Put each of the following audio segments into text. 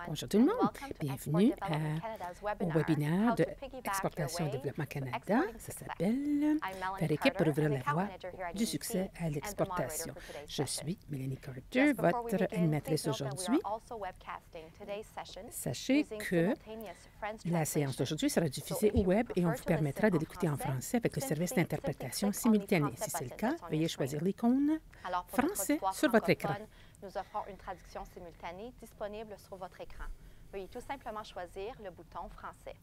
Bonjour tout le monde, bienvenue au webinaire de Exportation et Développement Canada. Ça s'appelle « Faire équipe pour ouvrir la voie du succès à l'exportation ». Je suis Mélanie Carter, votre animatrice aujourd'hui. Sachez que la séance d'aujourd'hui sera diffusée au web et on vous permettra de l'écouter en français avec le service d'interprétation simultanée. Si c'est le cas, veuillez choisir l'icône « Français » sur votre écran. Nous offrons une traduction simultanée disponible sur votre écran. Veuillez tout simplement choisir le bouton Français.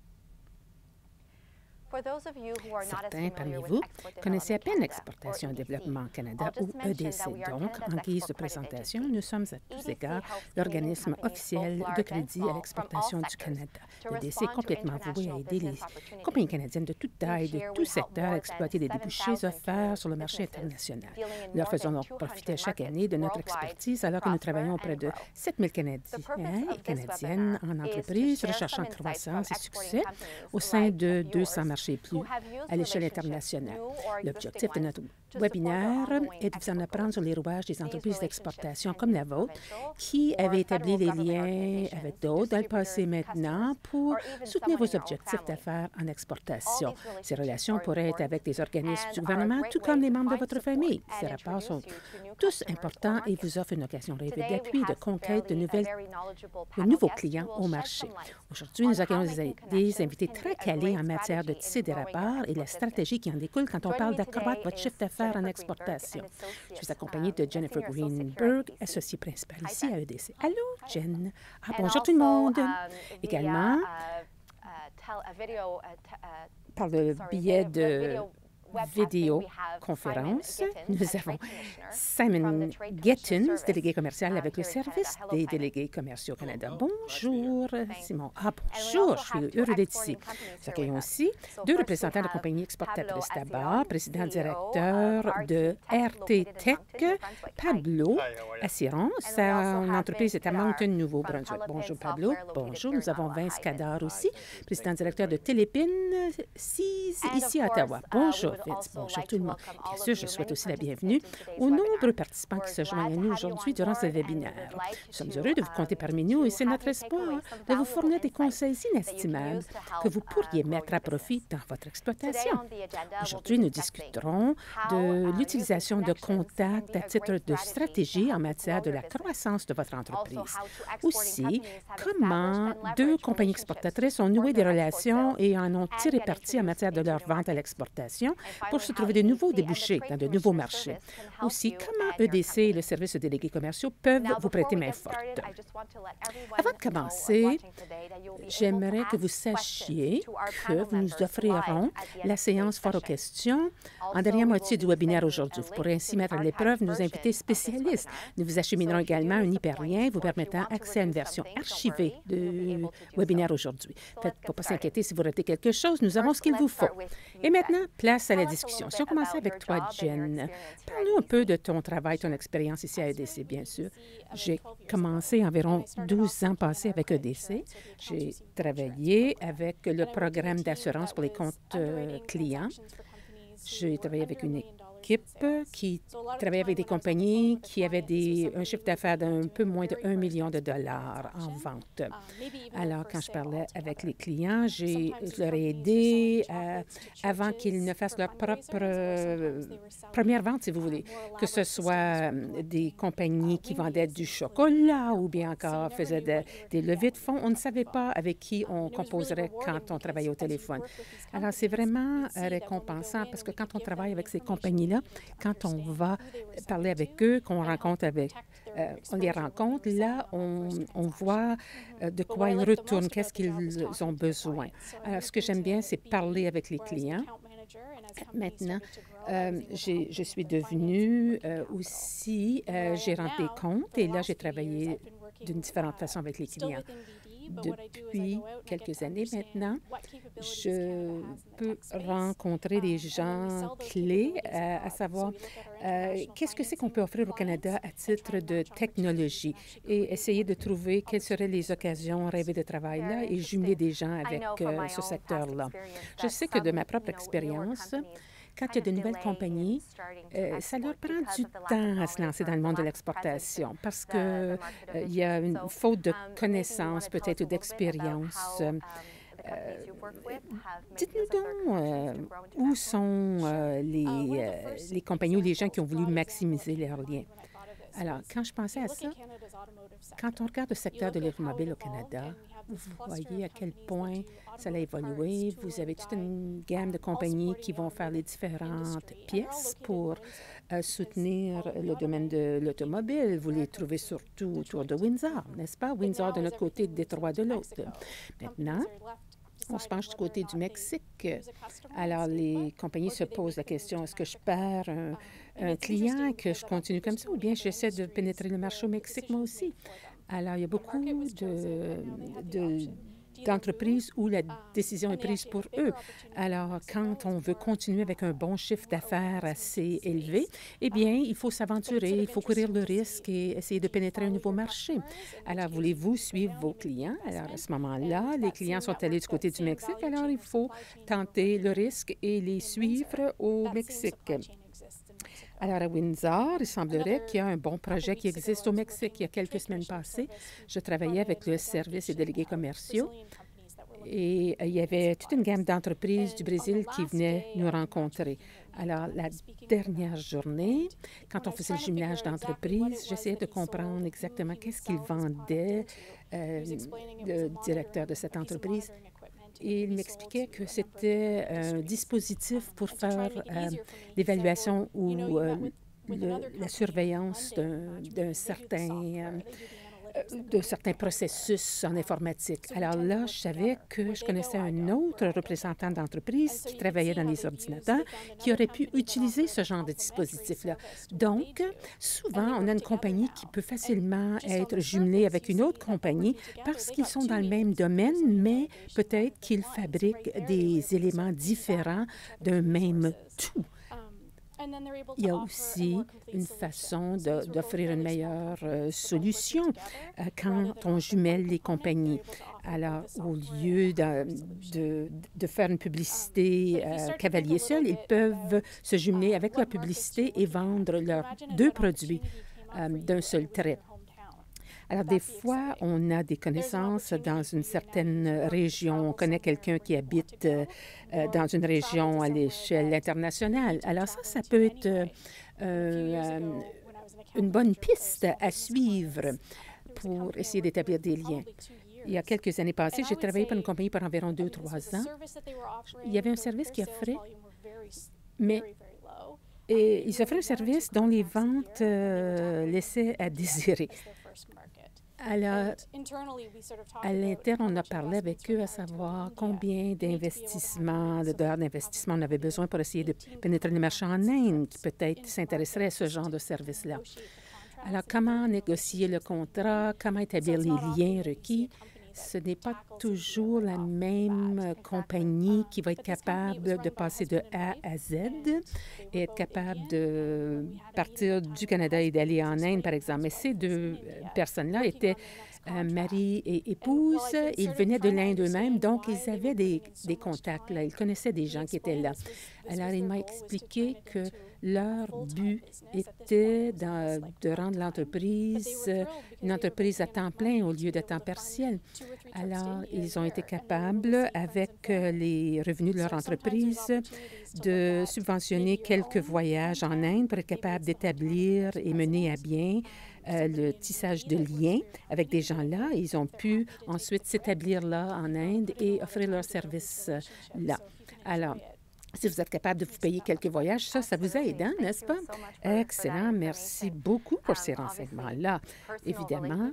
Certains parmi vous connaissez à peine Exportation et Développement Canada ou EDC. Donc, en guise de présentation, nous sommes à tous égards l'organisme officiel de crédit à l'exportation du Canada. L'EDC est complètement voué à aider les compagnies canadiennes de toute taille, de tout secteur à exploiter des débouchés offerts sur le marché international. Nous leur faisons donc profiter chaque année de notre expertise alors que nous travaillons auprès de 7 000 Canadiens et Canadiennes en entreprise recherchant croissance et succès au sein de 200 marchés plus à l'échelle internationale. L'objectif de notre webinaire est de vous en apprendre sur les rouages des entreprises d'exportation comme la vôtre qui avaient établi les liens avec d'autres dans le passé maintenant pour soutenir vos objectifs d'affaires en exportation. Ces relations pourraient être avec des organismes du gouvernement, tout comme les membres de votre famille. Ces rapports sont tous importants et vous offrent une occasion rêvée d'appui, de conquête de nouveaux clients au marché. Aujourd'hui, nous accueillons des invités très calés en matière de tisser des rapports et la stratégie qui en découle quand on parle d'accroître votre chiffre d'affaires en exportation. Je suis accompagnée de Jennifer Greenberg, associée principale ici à EDC. Allô, Jen. Bonjour tout le monde. Également, par le biais de vidéoconférence, nous avons Simon Gittins, délégué commercial avec le service des délégués commerciaux au Canada. Bonjour, Simon. Bonjour, je suis heureux d'être ici. Nous accueillons aussi deux représentants de la compagnie exportatrice tabac, président-directeur de RT Tech, Pablo Assurance. Son entreprise est à Moncton, Nouveau-Brunswick. Bonjour, Pablo. Bonjour. Nous avons Vince Cadar aussi, président-directeur de Télépine, ici à Ottawa. Bonjour. Bonjour tout le monde. Bien sûr, je souhaite aussi la bienvenue aux nombreux participants qui se joignent à nous aujourd'hui durant ce webinaire. Nous sommes heureux de vous compter parmi nous et c'est notre espoir de vous fournir des conseils inestimables que vous pourriez mettre à profit dans votre exploitation. Aujourd'hui, nous discuterons de l'utilisation de contacts à titre de stratégie en matière de la croissance de votre entreprise. Aussi, comment deux compagnies exportatrices ont noué des relations et en ont tiré parti en matière de leur vente à l'exportation pour se trouver de nouveaux débouchés dans de nouveaux marchés. Aussi, comment EDC et le service de délégués commerciaux peuvent vous prêter main forte. Avant de commencer, j'aimerais que vous sachiez que nous offrirons la séance Fort aux questions en dernière moitié du webinaire aujourd'hui. Vous pourrez ainsi mettre à l'épreuve nos invités spécialistes. Nous vous acheminerons également un hyperlien vous permettant accès à une version archivée du webinaire aujourd'hui. Faites pour ne pas s'inquiéter si vous ratez quelque chose, nous avons ce qu'il vous faut. Et maintenant, place à la discussion. Si on commençait avec toi, Jen, parle-nous un peu de ton travail, ton expérience ici à EDC, bien sûr. J'ai commencé environ 12 ans passés avec EDC. J'ai travaillé avec le programme d'assurance pour les comptes clients. J'ai travaillé avec une équipe qui travaillait avec des compagnies qui avaient un chiffre d'affaires d'un peu moins de 1 million de dollars en vente. Alors, quand je parlais avec les clients, je leur ai aidé avant qu'ils ne fassent leur propre première vente, si vous voulez, que ce soit des compagnies qui vendaient du chocolat ou bien encore faisaient des levées de fonds. On ne savait pas avec qui on composerait quand on travaillait au téléphone. Alors, c'est vraiment récompensant parce que quand on travaille avec ces compagnies-là, quand on va parler avec eux, qu'on rencontre on les rencontre, là, on voit de quoi ils retournent, qu'est-ce qu'ils ont besoin. Alors, ce que j'aime bien, c'est parler avec les clients. Maintenant, je suis devenue aussi gérante des comptes et là, j'ai travaillé d'une différente façon avec les clients. Depuis quelques années maintenant, je peux rencontrer des gens clés, à savoir qu'est-ce que c'est qu'on peut offrir au Canada à titre de technologie et essayer de trouver quelles seraient les occasions rêvées de travail là et jumeler des gens avec ce secteur-là. Je sais que de ma propre expérience, quand il y a de nouvelles compagnies, ça leur prend du temps à se lancer dans le monde de l'exportation parce qu'il y a une faute de connaissances, peut-être, ou d'expérience. Dites-nous donc où sont les compagnies ou les gens qui ont voulu maximiser leurs liens. Alors, quand je pensais à ça, quand on regarde le secteur de l'automobile au Canada, vous voyez à quel point ça a évolué. Vous avez toute une gamme de compagnies qui vont faire les différentes pièces pour soutenir le domaine de l'automobile. Vous les trouvez surtout autour de Windsor, n'est-ce pas? Windsor de notre côté, Détroit de l'autre. Maintenant, on se penche du côté du Mexique. Alors, les compagnies se posent la question, est-ce que je perds un client, que je continue comme ça, ou bien j'essaie de pénétrer le marché au Mexique, moi aussi? Alors, il y a beaucoup d'entreprises où la décision est prise pour eux. Alors, quand on veut continuer avec un bon chiffre d'affaires assez élevé, eh bien, il faut s'aventurer, il faut courir le risque et essayer de pénétrer un nouveau marché. Alors, voulez-vous suivre vos clients? Alors, à ce moment-là, les clients sont allés du côté du Mexique, alors il faut tenter le risque et les suivre au Mexique. Alors, à Windsor, il semblerait qu'il y a un bon projet qui existe au Mexique. Il y a quelques semaines passées, je travaillais avec le service et délégués commerciaux et il y avait toute une gamme d'entreprises du Brésil qui venaient nous rencontrer. Alors, la dernière journée, quand on faisait le jumelage d'entreprises, j'essayais de comprendre exactement qu'est-ce qu'ils vendaient, le directeur de cette entreprise. Et il m'expliquait que c'était un dispositif pour faire l'évaluation ou la surveillance d'un certain processus en informatique. Alors là, je savais que je connaissais un autre représentant d'entreprise qui travaillait dans les ordinateurs qui aurait pu utiliser ce genre de dispositif-là. Donc, souvent, on a une compagnie qui peut facilement être jumelée avec une autre compagnie parce qu'ils sont dans le même domaine, mais peut-être qu'ils fabriquent des éléments différents d'un même tout. Il y a aussi une façon d'offrir une meilleure solution quand on jumelle les compagnies. Alors, au lieu de faire une publicité cavalier seul, ils peuvent se jumeler avec la publicité et vendre leurs deux produits d'un seul trait. Alors, des fois, on a des connaissances dans une certaine région. On connaît quelqu'un qui habite dans une région à l'échelle internationale. Alors, ça peut être une bonne piste à suivre pour essayer d'établir des liens. Il y a quelques années passées, j'ai travaillé pour une compagnie pour environ 2 ou 3 ans. Il y avait un service qui offrait, mais ils offraient un service dont les ventes laissaient à désirer. Alors, à l'interne, on a parlé avec eux à savoir combien d'investissements, de dollars d'investissement on avait besoin pour essayer de pénétrer le marché en Inde, qui peut-être s'intéresserait à ce genre de service-là. Alors, comment négocier le contrat, comment établir les liens requis? Ce n'est pas toujours la même compagnie qui va être capable de passer de A à Z et être capable de partir du Canada et d'aller en Inde, par exemple. Mais ces deux personnes-là étaient mari et épouse. Ils venaient de l'Inde eux-mêmes, donc ils avaient des contacts là. Ils connaissaient des gens qui étaient là. Alors, il m'a expliqué que leur but était de rendre l'entreprise une entreprise à temps plein au lieu de temps partiel. Alors, ils ont été capables, avec les revenus de leur entreprise, de subventionner quelques voyages en Inde pour être capables d'établir et mener à bien le tissage de liens avec des gens là. Ils ont pu ensuite s'établir là en Inde et offrir leurs services là. Alors, si vous êtes capable de vous payer quelques voyages, ça vous aide, hein, n'est-ce pas? Excellent. Merci beaucoup pour ces renseignements-là. Évidemment,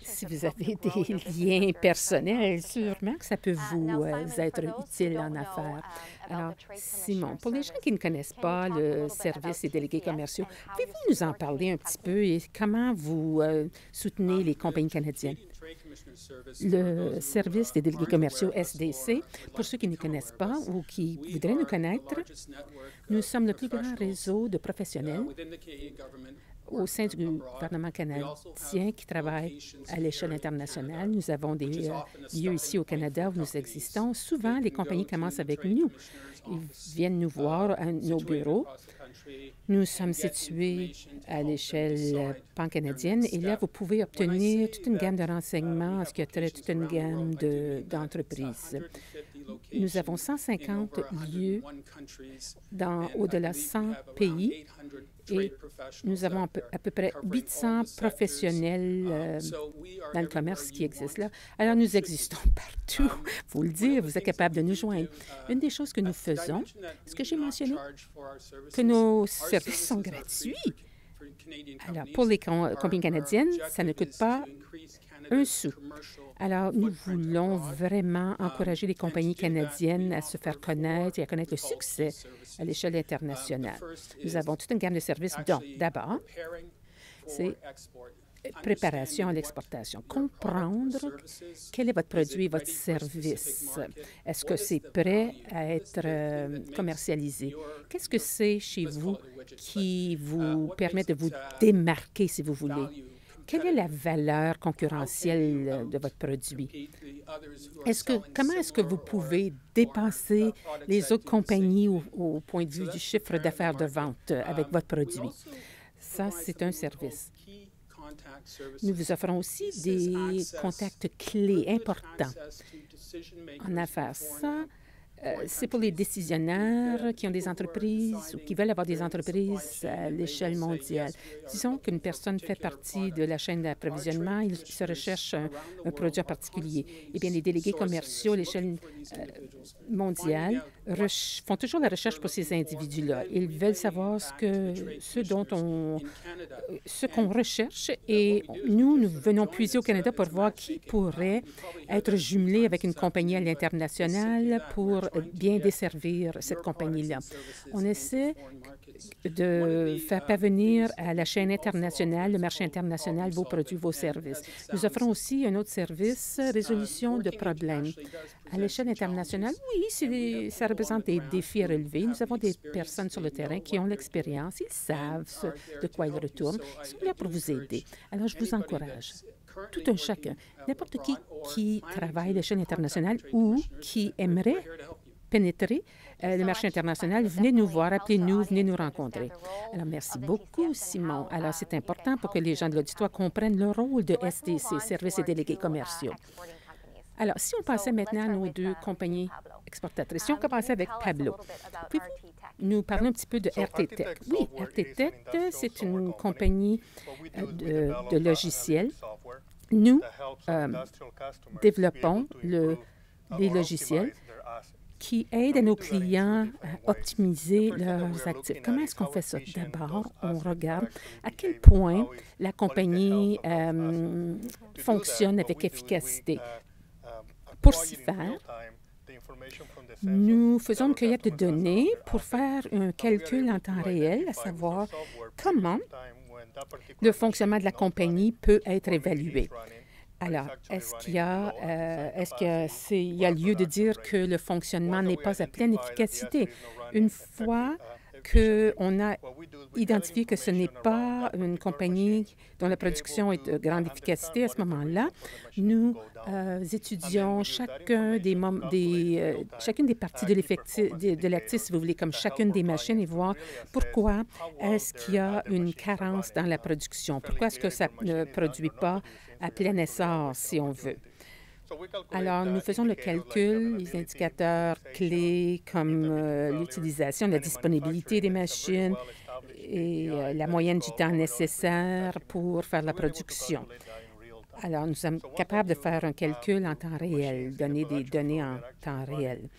si vous avez des liens personnels, sûrement que ça peut vous être utile en affaires. Alors, Simon, pour les gens qui ne connaissent pas le service des délégués commerciaux, pouvez-vous nous en parler un petit peu et comment vous soutenez les compagnies canadiennes? Le service des délégués commerciaux SDC, pour ceux qui ne connaissent pas ou qui voudraient nous connaître, nous sommes le plus grand réseau de professionnels au sein du gouvernement canadien qui travaille à l'échelle internationale. Nous avons des lieux ici au Canada où nous existons. Souvent, les compagnies commencent avec nous. Ils viennent nous voir à nos bureaux. Nous sommes situés à l'échelle pan-canadienne et là, vous pouvez obtenir toute une gamme de renseignements en ce qui a trait à toute une gamme d'entreprises. Nous avons 150 lieux dans au-delà de 100 pays et nous avons à peu près 800 professionnels dans le commerce qui existent là. Alors, nous existons partout. Il faut le dire, vous êtes capable de nous joindre. Une des choses que nous faisons, ce que j'ai mentionné, que nos services sont gratuits. Alors, pour les compagnies canadiennes, ça ne coûte pas un sou. Alors, nous voulons vraiment encourager les compagnies canadiennes à se faire connaître et à connaître le succès à l'échelle internationale. Nous avons toute une gamme de services. Donc, d'abord, c'est préparation à l'exportation. Comprendre quel est votre produit, votre service. Est-ce que c'est prêt à être commercialisé? Qu'est-ce que c'est chez vous qui vous permet de vous démarquer, si vous voulez? Quelle est la valeur concurrentielle de votre produit? Comment est-ce que vous pouvez dépasser les autres compagnies au point de vue du chiffre d'affaires de vente avec votre produit? Ça, c'est un service. Nous vous offrons aussi des contacts clés importants en affaires. Ça, c'est pour les décisionnaires qui ont des entreprises ou qui veulent avoir des entreprises à l'échelle mondiale. Disons qu'une personne fait partie de la chaîne d'approvisionnement, il se recherche un produit en particulier. Eh bien, les délégués commerciaux à l'échelle mondiale font toujours la recherche pour ces individus-là. Ils veulent savoir ce qu'on recherche et nous venons puiser au Canada pour voir qui pourrait être jumelé avec une compagnie à l'international pour bien desservir cette compagnie-là. On essaie de faire parvenir à la chaîne internationale, le marché international, vos produits, vos services. Nous offrons aussi un autre service, résolution de problèmes. À l'échelle internationale, oui, ça représente des défis à relever. Nous avons des personnes sur le terrain qui ont l'expérience, ils savent de quoi ils retournent. Ils sont là pour vous aider. Alors, je vous encourage, tout un chacun, n'importe qui travaille à l'échelle internationale ou qui aimerait pénétrer le marché international, venez nous voir, appelez-nous, venez nous rencontrer. Alors, merci beaucoup, Simon. Alors, c'est important pour que les gens de l'auditoire comprennent le rôle de SDC, Services et délégués commerciaux. Alors, si on passait maintenant à nos deux compagnies exportatrices, si on commençait avec Pablo, pouvez-vous nous parler un petit peu de RT Tech? Oui, RT Tech, c'est une compagnie de logiciels. Nous développons des logiciels qui aident à nos clients à optimiser leurs actifs. Comment est-ce qu'on fait ça? D'abord, on regarde à quel point la compagnie fonctionne avec efficacité. Pour s'y faire, nous faisons une cueillette de données pour faire un calcul en temps réel, à savoir comment le fonctionnement de la compagnie peut être évalué. Alors, est-ce qu'il y a lieu de dire que le fonctionnement n'est pas à pleine efficacité? Une fois qu'on a identifié que ce n'est pas une compagnie dont la production est de grande efficacité, à ce moment-là, nous étudions chacune des parties de l'actif, si vous voulez, comme chacune des machines, et voir pourquoi est-ce qu'il y a une carence dans la production, pourquoi est-ce que ça ne produit pas à plein essor, si on veut. Alors, nous faisons le calcul, les indicateurs clés comme l'utilisation, la disponibilité des machines et la moyenne du temps nécessaire pour faire la production. Alors, nous sommes capables de faire un calcul en temps réel, donner des données en temps réel.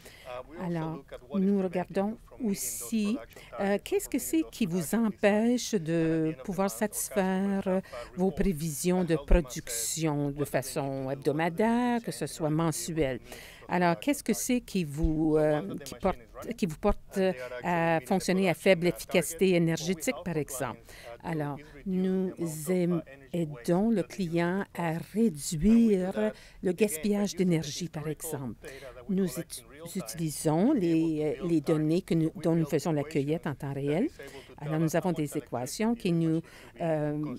Alors, nous regardons aussi qu'est-ce que c'est qui vous empêche de pouvoir satisfaire vos prévisions de production de façon hebdomadaire, que ce soit mensuelle. Alors, qu'est-ce que c'est qui vous porte à fonctionner à faible efficacité énergétique, par exemple? Alors, nous aidons le client à réduire le gaspillage d'énergie, par exemple. Nous utilisons les données dont nous faisons la cueillette en temps réel. Alors, nous avons des équations qui nous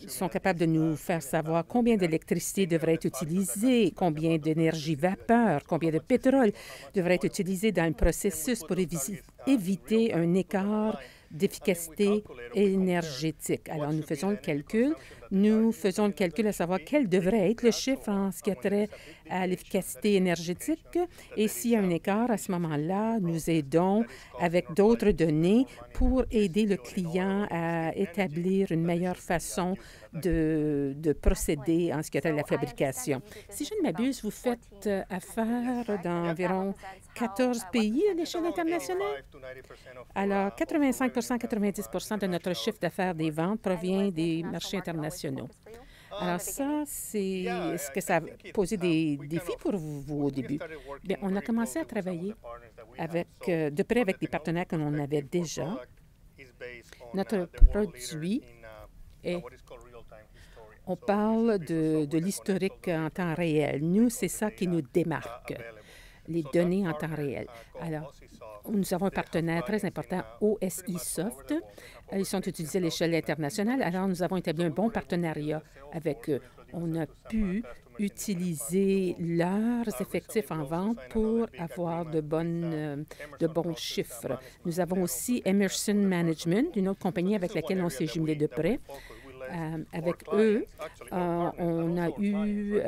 sont capables de nous faire savoir combien d'électricité devrait être utilisée, combien d'énergie vapeur, combien de pétrole devrait être utilisé dans le processus pour éviter un écart d'efficacité énergétique. Alors, nous faisons le calcul. Nous faisons le calcul à savoir quel devrait être le chiffre en ce qui a trait à l'efficacité énergétique. Et s'il y a un écart, à ce moment-là, nous aidons avec d'autres données pour aider le client à établir une meilleure façon de procéder en ce qui a trait à la fabrication. Si je ne m'abuse, vous faites affaire dans environ 14 pays à l'échelle internationale. Alors, 85-90 de notre chiffre d'affaires des ventes provient des marchés internationaux. Alors ça, c'est est-ce que ça a posé des défis pour vous au début? Bien, on a commencé à travailler de près avec des partenaires que l'on avait déjà. Notre produit est... On parle de l'historique en temps réel. Nous, c'est ça qui nous démarque, les données en temps réel. Alors, nous avons un partenaire très important, OSI Soft. Ils sont utilisés à l'échelle internationale. Alors, nous avons établi un bon partenariat avec eux. On a pu utiliser leurs effectifs en vente pour avoir de bons chiffres. Nous avons aussi Emerson Management, une autre compagnie avec laquelle on s'est jumelé de près. Avec eux, on a eu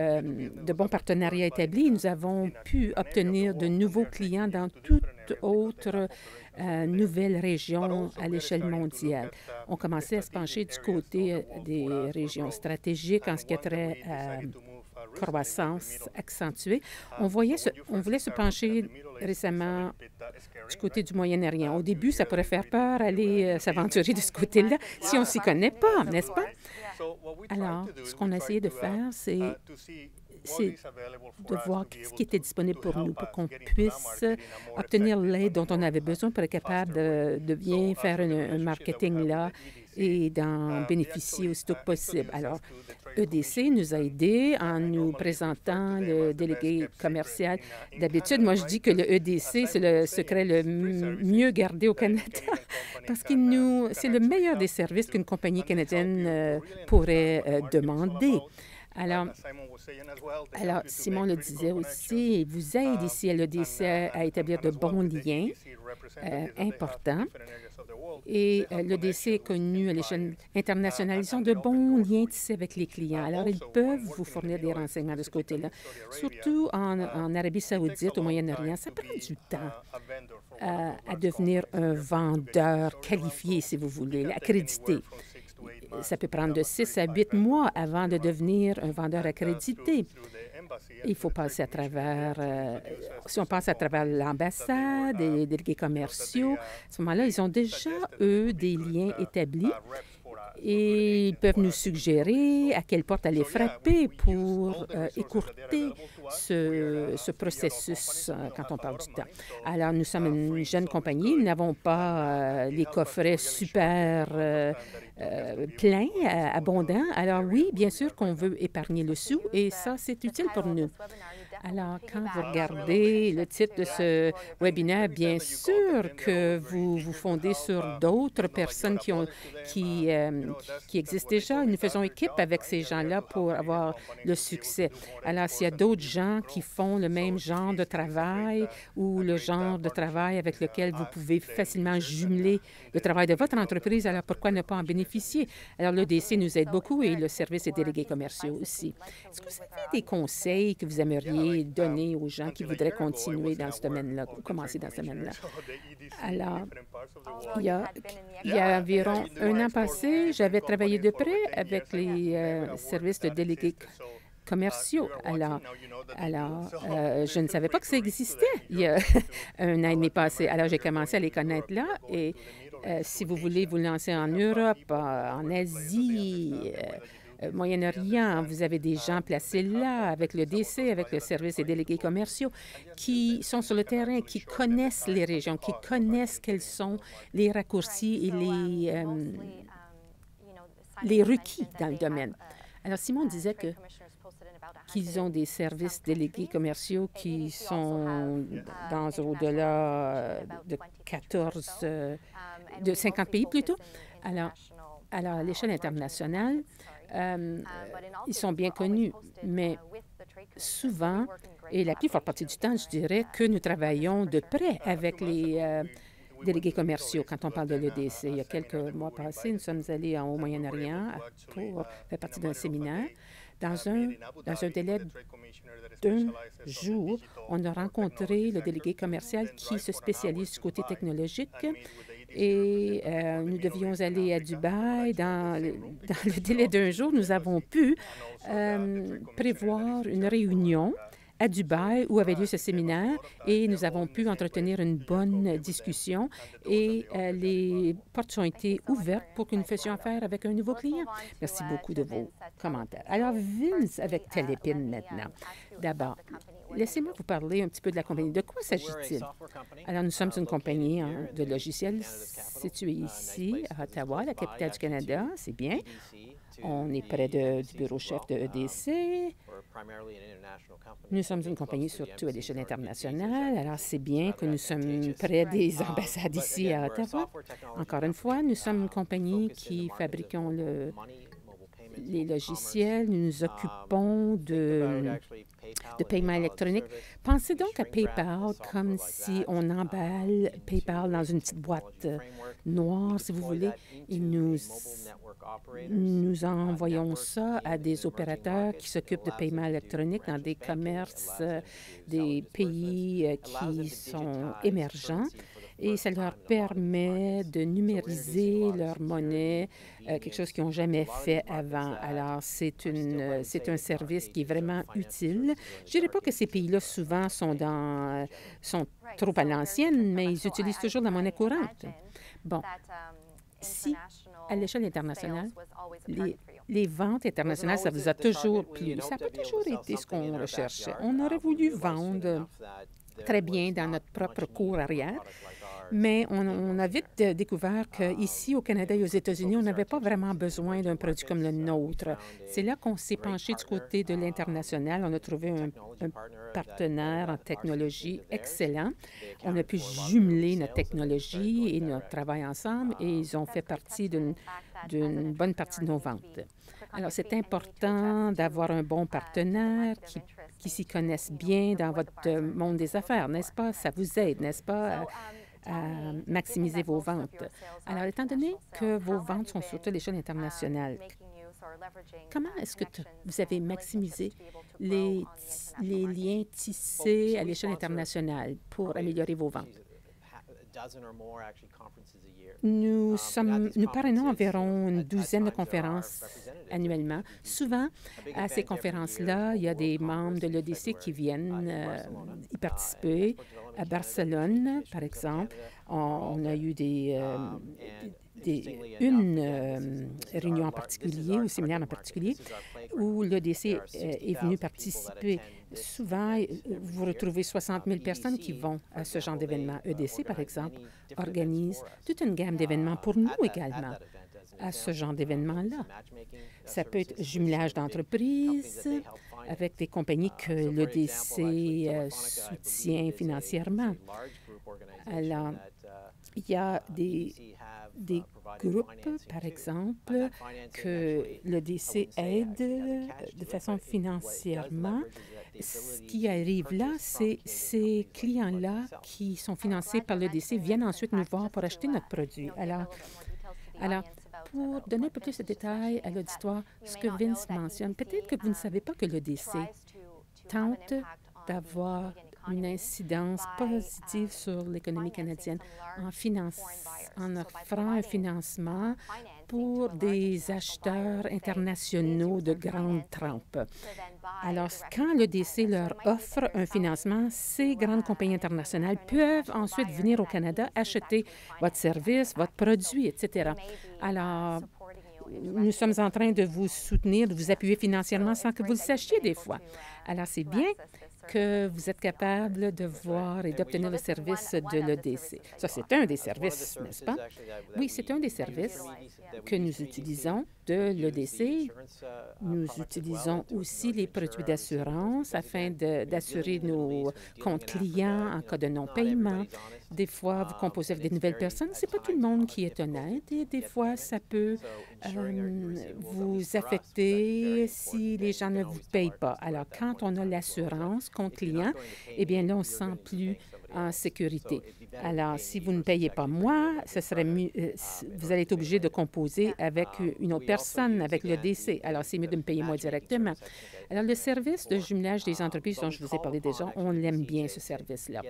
de bons partenariats établis. Nous avons pu obtenir de nouveaux clients dans toute autre nouvelle région à l'échelle mondiale. On commençait à se pencher du côté des régions stratégiques en ce qui a trait à croissance accentuée. On voulait se pencher récemment du côté du Moyen-Orient. Au début, ça pourrait faire peur aller s'aventurer de ce côté-là si on ne s'y connaît pas, n'est-ce pas? Alors, ce qu'on a essayé de faire, c'est de voir ce qui était disponible pour nous, pour qu'on puisse obtenir l'aide dont on avait besoin pour être capable de bien faire un marketing là et d'en bénéficier aussitôt que possible. Alors, EDC nous a aidés en nous présentant le délégué commercial. D'habitude, moi, je dis que le EDC, c'est le secret le mieux gardé au Canada parce que c'est le meilleur des services qu'une compagnie canadienne pourrait demander. Alors, Simon le disait aussi, il vous aide ici à l'EDC à établir de bons liens importants. Et l'EDC est connu à l'échelle internationale. Ils ont de bons liens tissés avec les clients. Alors, ils peuvent vous fournir des renseignements de ce côté-là. Surtout en Arabie saoudite, au Moyen-Orient, ça prend du temps à devenir un vendeur qualifié, si vous voulez, accrédité. Ça peut prendre de 6 à 8 mois avant de devenir un vendeur accrédité. Il faut passer à travers, si on passe à travers l'ambassade, les délégués commerciaux, à ce moment-là, ils ont déjà, eux, des liens établis et ils peuvent nous suggérer à quelle porte aller frapper pour écourter ce processus quand on parle du temps. Alors, nous sommes une jeune compagnie, nous n'avons pas les coffrets super pleins, abondants. Alors oui, bien sûr qu'on veut épargner le sou et ça, c'est utile pour nous. Alors, quand vous regardez le titre de ce webinaire, bien sûr que vous vous fondez sur d'autres personnes qui existent déjà. Nous faisons équipe avec ces gens-là pour avoir le succès. Alors, s'il y a d'autres gens qui font le même genre de travail ou le genre de travail avec lequel vous pouvez facilement jumeler le travail de votre entreprise, alors pourquoi ne pas en bénéficier? Alors, l'EDC nous aide beaucoup et le service des délégués commerciaux aussi. Est-ce que vous avez des conseils que vous aimeriez donner aux gens qui voudraient continuer dans ce domaine-là, ou commencer dans ce domaine-là? Alors, il y a environ un an passé, j'avais travaillé de près avec les services de délégués commerciaux. Alors, je ne savais pas que ça existait il y a un an et demi passé. Alors, j'ai commencé à les connaître là et si vous voulez vous lancer en Europe, en Asie, Moyen-Orient, vous avez des gens placés là avec le DC, avec le service des délégués commerciaux qui sont sur le terrain, qui connaissent les régions, qui connaissent quels sont les raccourcis et les requis dans le domaine. Alors, Simon disait qu'ils ont des services délégués commerciaux qui sont dans au-delà de 50 pays plutôt. Alors à l'échelle internationale, ils sont bien connus, mais souvent, et la plus forte partie du temps, je dirais que nous travaillons de près avec les délégués commerciaux quand on parle de l'EDC. Il y a quelques mois passés, nous sommes allés au Moyen-Orient pour faire partie d'un séminaire. Dans un délai d'1 jour, on a rencontré le délégué commercial qui se spécialise du côté technologique et nous devions aller à Dubaï. Dans le délai d'1 jour, nous avons pu prévoir une réunion à Dubaï où avait lieu ce séminaire et nous avons pu entretenir une bonne discussion et les portes ont été ouvertes pour que nous fassions affaire avec un nouveau client. Merci beaucoup de vos commentaires. Alors, Vince, avec Telepin maintenant. D'abord, laissez-moi vous parler un petit peu de la compagnie. De quoi s'agit-il? Alors, nous sommes une compagnie de logiciels située ici, à Ottawa, la capitale du Canada. C'est bien. On est près du bureau-chef de EDC. Nous sommes une compagnie surtout à l'échelle internationale. Alors, c'est bien que nous sommes près des ambassades ici à Ottawa. Encore une fois, nous sommes une compagnie qui fabriquons les logiciels. Nous nous occupons de paiement électronique. Pensez donc à PayPal comme si on emballe PayPal dans une petite boîte noire, si vous voulez, et nous envoyons ça à des opérateurs qui s'occupent de paiement électronique dans des commerces des pays qui sont émergents. Et ça leur permet de numériser leur monnaie, quelque chose qu'ils n'ont jamais fait avant. Alors, c'est un service qui est vraiment utile. Je ne dirais pas que ces pays-là, souvent, sont trop à l'ancienne, mais ils utilisent toujours la monnaie courante. Bon, si, à l'échelle internationale, les ventes internationales, ça vous a toujours plu. Ça n'a pas toujours été ce qu'on recherchait. On aurait voulu vendre très bien dans notre propre cour arrière, mais on a vite découvert qu'ici, au Canada et aux États-Unis, on n'avait pas vraiment besoin d'un produit comme le nôtre. C'est là qu'on s'est penché du côté de l'international. On a trouvé un partenaire en technologie excellent. On a pu jumeler notre technologie et notre travail ensemble, et ils ont fait partie d'une bonne partie de nos ventes. Alors, c'est important d'avoir un bon partenaire qui s'y connaisse bien dans votre monde des affaires, n'est-ce pas? Ça vous aide, n'est-ce pas, à maximiser vos ventes. Alors, étant donné que vos ventes sont surtout à l'échelle internationale, comment est-ce que vous avez maximisé les liens tissés à l'échelle internationale pour améliorer vos ventes? Nous parrainons environ une douzaine de conférences annuellement. Souvent, à ces conférences-là, il y a des membres de l'EDC qui viennent y participer. À Barcelone, par exemple, on a eu une réunion en particulier, ou séminaire en particulier, où l'EDC est venu participer. Souvent, vous retrouvez 60 000 personnes qui vont à ce genre d'événement. EDC, par exemple, organise toute une gamme d'événements pour nous également à ce genre d'événement-là. Ça peut être jumelage d'entreprises avec des compagnies que l'EDC soutient financièrement. Alors, il y a des groupes, par exemple, que l'EDC aide de façon financièrement. Ce qui arrive là, c'est ces clients-là qui sont financés par l'EDC viennent ensuite nous voir pour acheter notre produit. Alors, pour donner un peu plus de détails à l'auditoire, ce que Vince mentionne, peut-être que vous ne savez pas que l'EDC tente d'avoir une incidence positive sur l'économie canadienne en offrant un financement pour des acheteurs internationaux de grande trempe. Alors, quand l'EDC leur offre un financement, ces grandes compagnies internationales peuvent ensuite venir au Canada acheter votre service, votre produit, etc. Alors, nous sommes en train de vous soutenir, de vous appuyer financièrement sans que vous le sachiez des fois. Alors, c'est bien que vous êtes capable de voir et d'obtenir le service de l'EDC. Ça, c'est un des services, n'est-ce pas? Oui, c'est un des services que nous utilisons de l'EDC. Nous utilisons aussi les produits d'assurance afin d'assurer nos comptes clients en cas de non-paiement. Des fois, vous composez avec des nouvelles personnes. Ce n'est pas tout le monde qui est honnête et des fois, ça peut vous affecter si les gens ne vous payent pas. Alors, quand on a l'assurance compte client, eh bien là, on se sent plus en sécurité. Alors, si vous ne payez pas moi, ce serait mieux, vous allez être obligé de composer avec une autre personne, avec le DC. Alors, c'est mieux de me payer moi directement. Alors, le service de jumelage des entreprises dont je vous ai parlé déjà, on l'aime bien, ce service-là.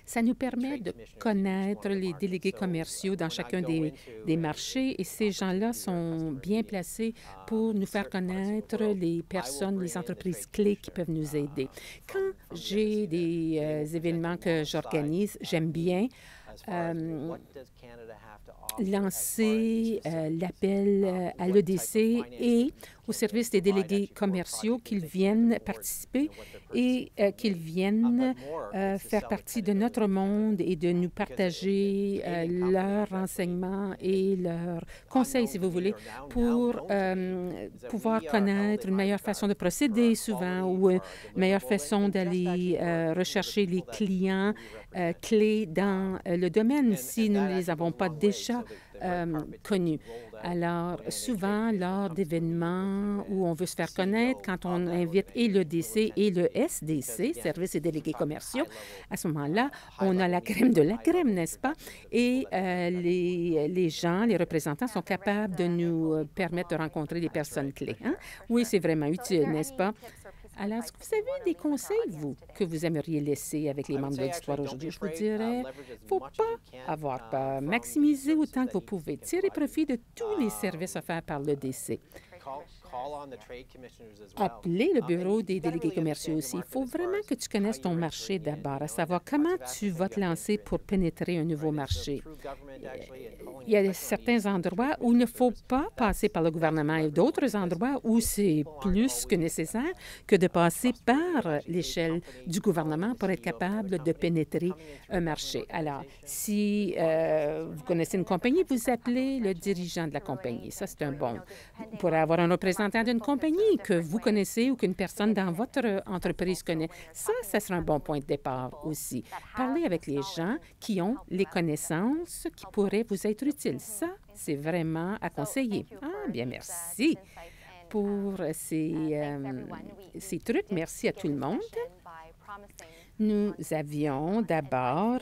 Ça nous permet de connaître les délégués commerciaux dans chacun des marchés et ces gens-là sont bien placés pour nous faire connaître les personnes, les entreprises clés qui peuvent nous aider. Quand j'ai des événements que j'organise, j'aime bien lancer l'appel à l'EDC et au service des délégués commerciaux qu'ils viennent participer et qu'ils viennent faire partie de notre monde et de nous partager leurs renseignements et leurs conseils, si vous voulez, pour pouvoir connaître une meilleure façon de procéder souvent ou une meilleure façon d'aller rechercher les clients clés dans le domaine si nous ne les avons pas déjà connus. Alors, souvent, lors d'événements où on veut se faire connaître, quand on invite et le DC et le SDC, Services et délégués commerciaux, à ce moment-là, on a la crème de la crème, n'est-ce pas? Et les gens, les représentants sont capables de nous permettre de rencontrer des personnes clés. Hein? Oui, c'est vraiment utile, n'est-ce pas? Alors, est-ce que vous avez des conseils, vous, que vous aimeriez laisser avec les membres de l'auditoire aujourd'hui? Je vous dirais, il ne faut pas avoir peur. Maximiser autant que vous pouvez. Tirez profit de tous les services offerts par l'EDC. Appelez le bureau des délégués commerciaux aussi. Il faut vraiment que tu connaisses ton marché d'abord, à savoir comment tu vas te lancer pour pénétrer un nouveau marché. Il y a certains endroits où il ne faut pas passer par le gouvernement et d'autres endroits où c'est plus que nécessaire que de passer par l'échelle du gouvernement pour être capable de pénétrer un marché. Alors, si vous connaissez une compagnie, vous appelez le dirigeant de la compagnie. Ça, c'est un bon. Vous pourrez avoir un représentant d'une compagnie que vous connaissez ou qu'une personne dans votre entreprise connaît. Ça sera un bon point de départ aussi. Parlez avec les gens qui ont les connaissances qui pourraient vous être utiles. Ça, c'est vraiment à conseiller. Ah, bien, merci pour ces trucs. Merci à tout le monde. Nous avions d'abord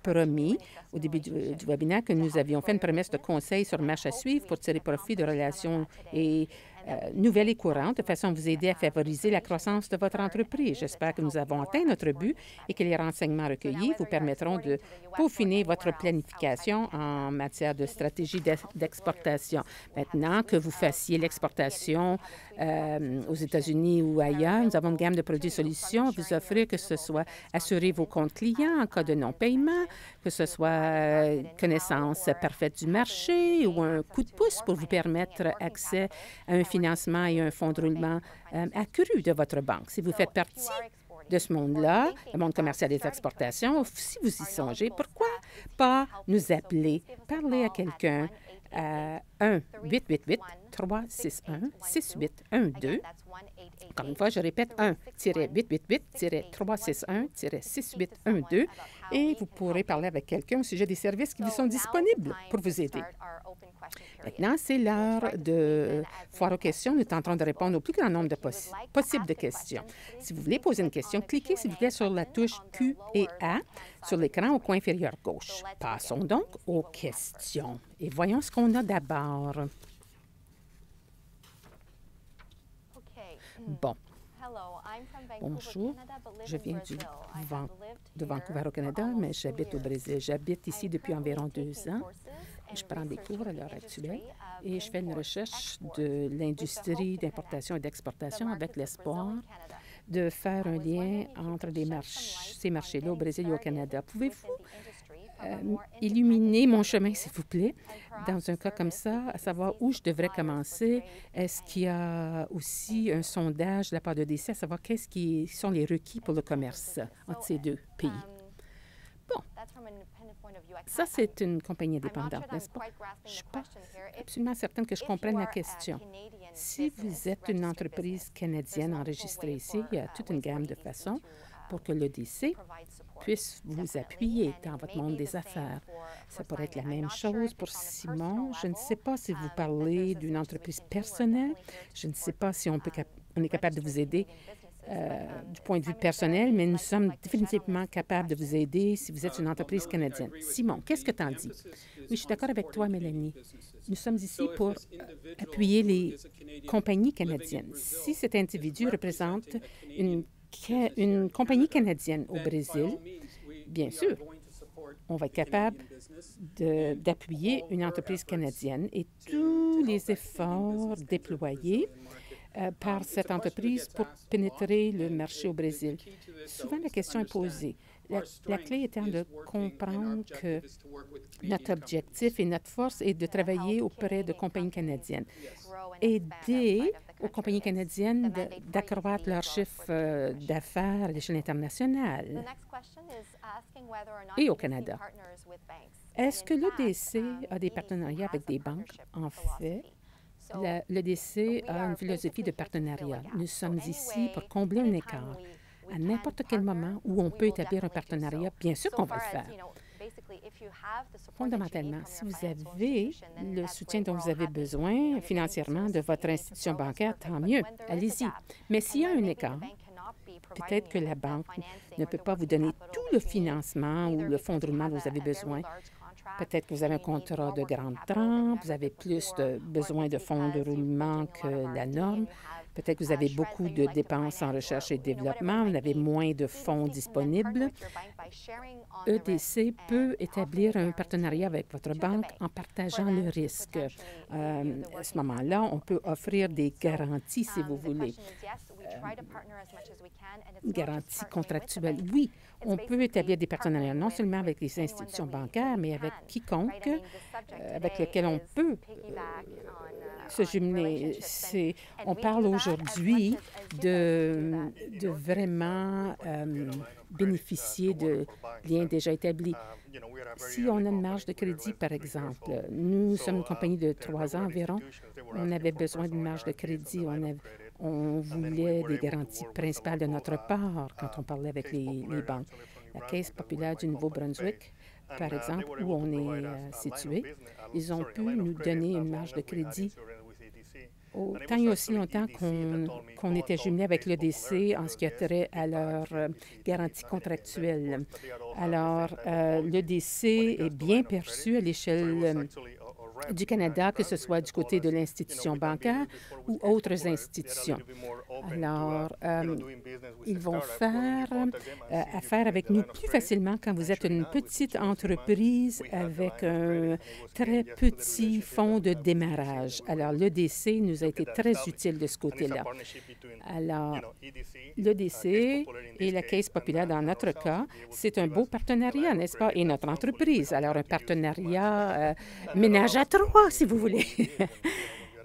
promis au début du webinaire que nous avions fait une promesse de conseil sur le marche à suivre pour tirer profit de relations et nouvelles et courantes de façon à vous aider à favoriser la croissance de votre entreprise. J'espère que nous avons atteint notre but et que les renseignements recueillis vous permettront de peaufiner votre planification en matière de stratégie d'exportation. Maintenant que vous fassiez l'exportation aux États-Unis ou ailleurs, nous avons une gamme de produits solutions à vous offrir, que ce soit assurer vos comptes clients en cas de non-paiement, que ce soit connaissance parfaite du marché ou un coup de pouce pour vous permettre accès à un financement et un fonds de roulement accru de votre banque. Si vous faites partie de ce monde-là, le monde commercial des exportations, si vous y songez, pourquoi pas nous appeler, parler à quelqu'un à 1-888-361-6812. Encore une fois, je répète, 1-888-361-6812 et vous pourrez parler avec quelqu'un au sujet des services qui vous sont disponibles pour vous aider. Maintenant, c'est l'heure de foire aux questions. Nous tenterons de répondre au plus grand nombre possible de questions. Si vous voulez poser une question, cliquez s'il vous plaît sur la touche Q et A sur l'écran au coin inférieur gauche. Passons donc aux questions et voyons ce qu'on a d'abord. Bon. Bonjour, je viens de Vancouver au Canada, mais j'habite au Brésil. J'habite ici depuis environ 2 ans. Je prends des cours à l'heure actuelle et je fais une recherche de l'industrie d'importation et d'exportation avec l'espoir de faire un lien entre ces marchés-là au Brésil et au Canada. Pouvez-vous illuminer mon chemin, s'il vous plaît, dans un cas comme ça, à savoir où je devrais commencer. Est-ce qu'il y a aussi un sondage de la part de DC, à savoir qu'est-ce qui sont les requis pour le commerce entre ces deux pays? Bon, ça, c'est une compagnie indépendante, n'est-ce pas? Je ne suis pas absolument certaine que je comprenne la question. Si vous êtes une entreprise canadienne enregistrée ici, il y a toute une gamme de façons pour que l'EDC puisse vous appuyer dans votre monde des affaires. Ça pourrait être la même chose pour Simon. Je ne sais pas si vous parlez d'une entreprise personnelle. Je ne sais pas si on est capable de vous aider du point de vue personnel, mais nous sommes définitivement capables de vous aider si vous êtes une entreprise canadienne. Simon, qu'est-ce que tu en dis? Oui, je suis d'accord avec toi, Mélanie. Nous sommes ici pour appuyer les compagnies canadiennes. Si cet individu représente une compagnie canadienne au Brésil, bien sûr, on va être capable d'appuyer une entreprise canadienne et tous les efforts déployés par cette entreprise pour pénétrer le marché au Brésil. Souvent, la question est posée. La clé étant de comprendre que notre objectif et notre force est de travailler auprès de compagnies canadiennes. Aider aux compagnies canadiennes d'accroître leur chiffre d'affaires à l'échelle internationale et au Canada. Est-ce que l'EDC a des partenariats avec des banques? En fait, l'EDC a une philosophie de partenariat. Nous sommes ici pour combler un écart. À n'importe quel moment où on peut établir un partenariat, bien sûr qu'on va le faire. Fondamentalement, si vous avez le soutien dont vous avez besoin financièrement de votre institution bancaire, tant mieux, allez-y. Mais s'il y a un écart, peut-être que la banque ne peut pas vous donner tout le financement ou le fonds de roulement dont vous avez besoin. Peut-être que vous avez un contrat de grande trempe, vous avez plus besoin de fonds de roulement que la norme. Peut-être que vous avez beaucoup de dépenses en recherche et développement, vous avez moins de fonds disponibles. EDC peut établir un partenariat avec votre banque en partageant le risque. À ce moment-là, on peut offrir des garanties, si vous voulez. Garanties contractuelles. Oui, on peut établir des partenariats non seulement avec les institutions bancaires, mais avec quiconque avec lequel on peut se jumeler. On parle aujourd'hui de vraiment bénéficier de liens déjà établis. Si on a une marge de crédit, par exemple, nous sommes une compagnie de 3 ans environ, on avait besoin d'une marge de crédit, on voulait des garanties principales de notre part quand on parlait avec les banques. La Caisse populaire du Nouveau-Brunswick, par exemple, où on est situé, ils ont pu nous donner une marge de crédit tant et aussi longtemps qu'on était jumelé avec l'EDC en ce qui a trait à leur garantie contractuelle. Alors, l'EDC est bien perçu à l'échelle du Canada, que ce soit du côté de l'institution bancaire ou autres institutions. Alors, ils vont faire affaire avec nous plus facilement quand vous êtes une petite entreprise avec un très petit fonds de démarrage. Alors, l'EDC nous a été très utile de ce côté-là. Alors, l'EDC et la Caisse populaire, dans notre cas, c'est un beau partenariat, n'est-ce pas? Et notre entreprise. Alors, un partenariat ménage à 3, si vous voulez.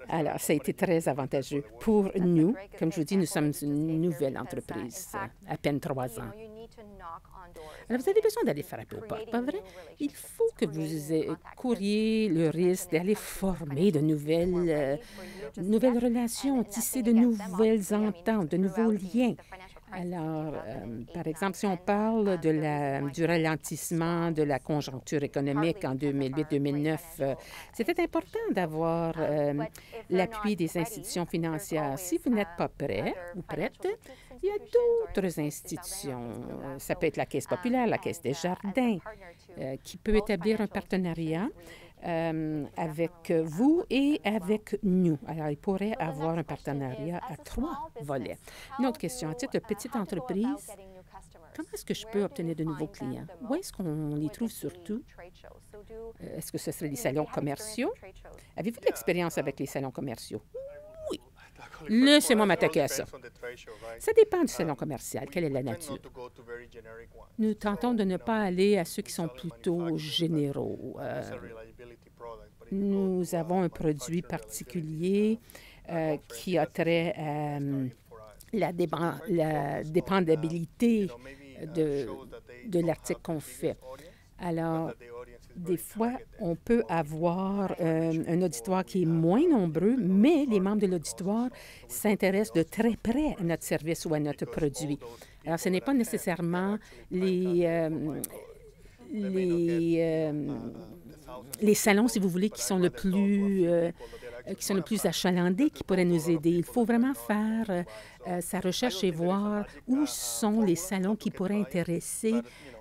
Alors, ça a été très avantageux pour nous. Comme je vous dis, nous sommes une nouvelle entreprise, à peine 3 ans. Alors, vous avez besoin d'aller frapper aux portes, pas vrai? Il faut que vous couriez le risque d'aller former de nouvelles relations, tisser de nouvelles ententes, de nouveaux liens. Alors, par exemple, si on parle du ralentissement de la conjoncture économique en 2008-2009, c'était important d'avoir l'appui des institutions financières. Si vous n'êtes pas prêt ou prête, il y a d'autres institutions. Ça peut être la Caisse populaire, la Caisse des jardins, qui peut établir un partenariat avec vous et avec nous. Alors, il pourrait avoir un partenariat à 3 volets. Une autre question. À titre de petite entreprise, comment est-ce que je peux obtenir de nouveaux clients? Où est-ce qu'on les trouve surtout? Est-ce que ce serait les salons commerciaux? Avez-vous de l'expérience avec les salons commerciaux? Oui. Laissez-moi m'attaquer à ça. Ça dépend du salon commercial. Quelle est la nature? Nous tentons de ne pas aller à ceux qui sont plutôt généraux. Nous avons un produit particulier qui a trait à la dépendabilité de l'article qu'on fait. Alors, des fois, on peut avoir un auditoire qui est moins nombreux, mais les membres de l'auditoire s'intéressent de très près à notre service ou à notre produit. Alors, ce n'est pas nécessairement les salons, si vous voulez, qui sont le plus achalandés, qui pourraient nous aider. Il faut vraiment faire sa recherche et voir où sont les salons qui pourraient intéresser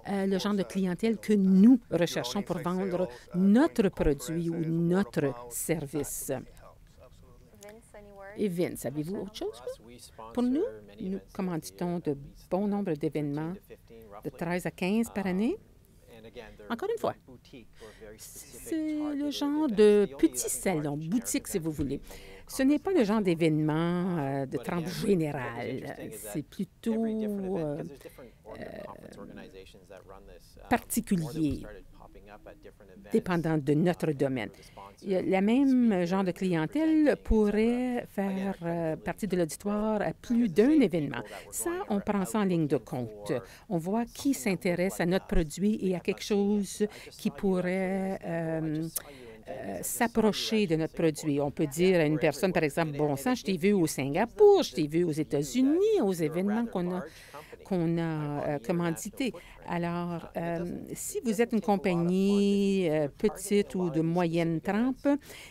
le genre de clientèle que nous recherchons pour vendre notre produit ou notre service. Et Vince, avez-vous autre chose? Pour nous, nous commanditons de bon nombre d'événements, de 13 à 15 par année. Encore une fois, c'est le genre de petit salon, boutique si vous voulez. Ce n'est pas le genre d'événement de trempe générale. C'est plutôt particulier, dépendant de notre domaine. Le même genre de clientèle pourrait faire partie de l'auditoire à plus d'un événement. Ça, on prend ça en ligne de compte. On voit qui s'intéresse à notre produit et à quelque chose qui pourrait s'approcher de notre produit. On peut dire à une personne, par exemple, bon sang, je t'ai vu au Singapour, je t'ai vu aux États-Unis, aux événements qu'on a commandités. Alors, si vous êtes une compagnie petite ou de moyenne trempe,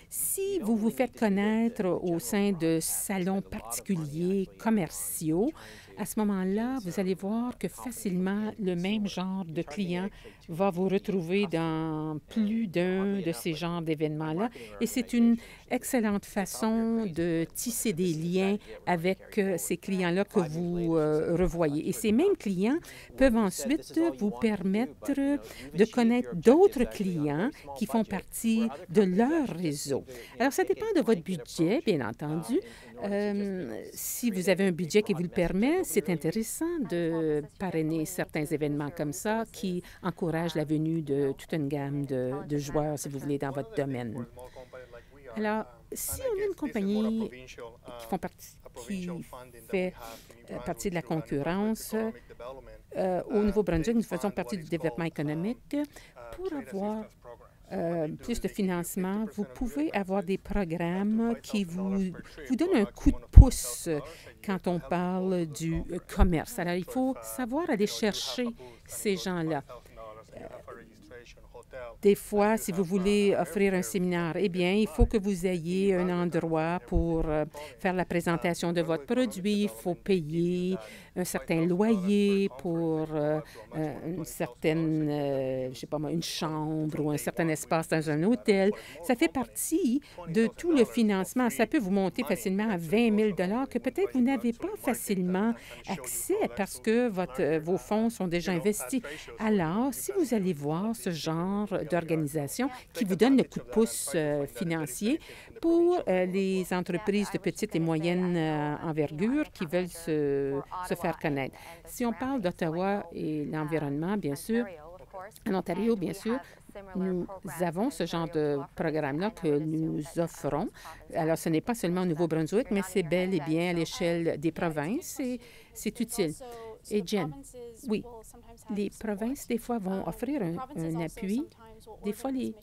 si vous vous faites connaître au sein de salons particuliers, commerciaux, à ce moment-là, vous allez voir que facilement, le même genre de client va vous retrouver dans plus d'un de ces genres d'événements-là. Et c'est une excellente façon de tisser des liens avec ces clients-là que vous revoyez. Et ces mêmes clients peuvent ensuite vous permettre de connaître d'autres clients qui font partie de leur réseau. Alors, ça dépend de votre budget, bien entendu. Si vous avez un budget qui vous le permet, c'est intéressant de parrainer certains événements comme ça qui encouragent la venue de toute une gamme de joueurs, si vous voulez, dans votre domaine. Alors, si on a une compagnie qui fait partie de la concurrence, au Nouveau-Brunswick, nous faisons partie du développement économique. Pour avoir plus de financement, vous pouvez avoir des programmes qui vous donnent un coup de pouce quand on parle du commerce. Alors, il faut savoir aller chercher ces gens-là. Des fois, si vous voulez offrir un séminaire, eh bien, il faut que vous ayez un endroit pour faire la présentation de votre produit. Il faut payer un certain loyer pour une certaine, je sais pas moi, une chambre ou un certain espace dans un hôtel. Ça fait partie de tout le financement. Ça peut vous monter facilement à 20 000 $ que peut-être vous n'avez pas facilement accès parce que vos fonds sont déjà investis. Alors, si vous allez voir ce genre d'organisation qui vous donne le coup de pouce financier pour les entreprises de petite et moyenne envergure qui veulent se faire connaître. Si on parle d'Ottawa et l'environnement, bien sûr, en Ontario, bien sûr, nous avons ce genre de programme-là que nous offrons. Alors, ce n'est pas seulement au Nouveau-Brunswick, mais c'est bel et bien à l'échelle des provinces et c'est utile. Et Jen, oui, les provinces, des fois, vont offrir un appui. Des fois, les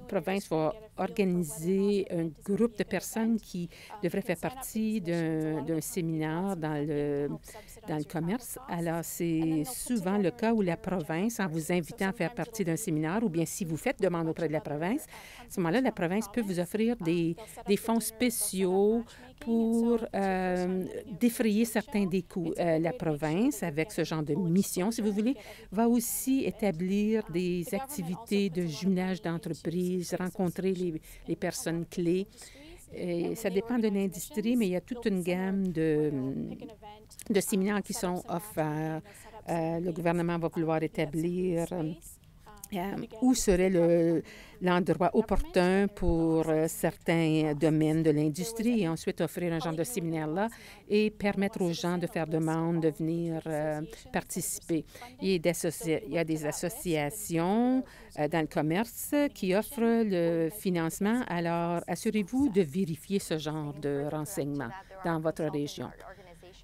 provinces vont organiser un groupe de personnes qui devraient faire partie d'un séminaire dans le commerce. Alors, c'est souvent le cas où la province, en vous invitant à faire partie d'un séminaire, ou bien si vous faites demande auprès de la province, à ce moment-là, la province peut vous offrir des fonds spéciaux pour défrayer certains des coûts. La province, avec ce genre de mission, si vous voulez, va aussi établir des activités de jumelage d'entreprises, rencontrer les personnes clés. Et ça dépend de l'industrie, mais il y a toute une gamme de séminaires qui sont offerts. Le gouvernement va vouloir établir où serait l'endroit opportun pour certains domaines de l'industrie et ensuite offrir un genre de séminaire-là et permettre aux gens de faire demande, de venir participer. Il y a des associations dans le commerce qui offrent le financement. Alors, assurez-vous de vérifier ce genre de renseignements dans votre région.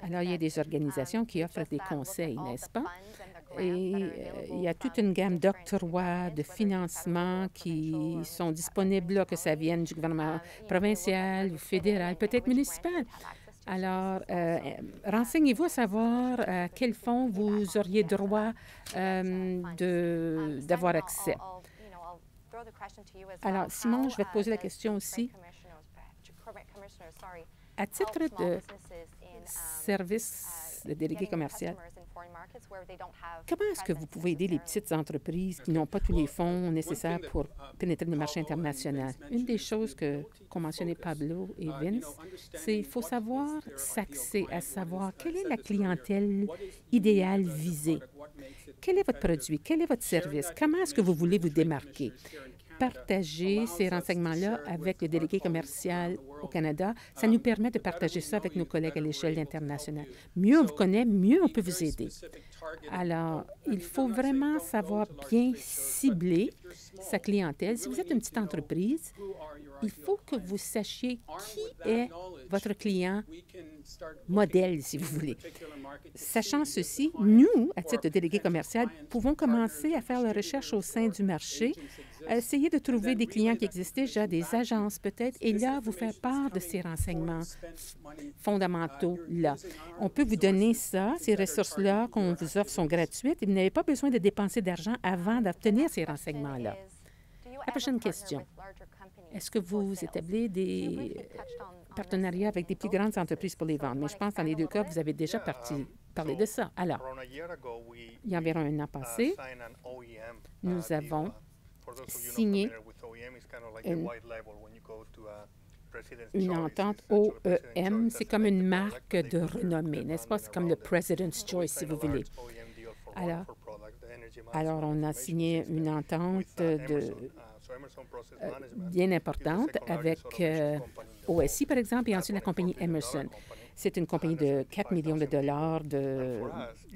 Alors, il y a des organisations qui offrent des conseils, n'est-ce pas? Et il y a toute une gamme d'octrois, de financements qui sont disponibles, là, que ça vienne du gouvernement provincial ou fédéral, peut-être municipal. Alors, renseignez-vous à savoir à quels fonds vous auriez droit d'avoir accès. Alors, Simon, je vais te poser la question aussi. À titre de service de délégué commercial, comment est-ce que vous pouvez aider les petites entreprises qui n'ont pas tous les fonds nécessaires pour pénétrer le marché international? Une des choses qu'ont mentionné Pablo et Vince, c'est qu'il faut savoir s'axer à savoir quelle est la clientèle idéale visée. Quel est votre produit? Quel est votre service? Comment est-ce que vous voulez vous démarquer? Partager ces renseignements-là avec le délégué commercial au Canada, ça nous permet de partager ça avec nos collègues à l'échelle internationale. Mieux on vous connaît, mieux on peut vous aider. Alors, il faut vraiment savoir bien cibler sa clientèle. Si vous êtes une petite entreprise, il faut que vous sachiez qui est votre client modèle, si vous voulez. Sachant ceci, nous, à titre de délégué commercial, pouvons commencer à faire la recherche au sein du marché, à essayer de trouver des clients qui existent déjà, des agences peut-être, et là, vous faire part de ces renseignements fondamentaux-là. On peut vous donner ça, ces ressources-là qu'on vous offre sont gratuites et vous n'avez pas besoin de dépenser d'argent avant d'obtenir ces renseignements-là. La prochaine question. Est-ce que vous établissez des partenariats avec des plus grandes entreprises pour les ventes? Mais je pense que dans les deux cas, vous avez déjà parlé de ça. Alors, il y a environ un an passé, nous avons signé une entente OEM. C'est comme une marque de renommée, n'est-ce pas? C'est comme le President's Choice, si vous voulez. Alors on a signé une entente bien importante avec OSI, par exemple, et ensuite la compagnie Emerson. C'est une compagnie de 4 millions de dollars de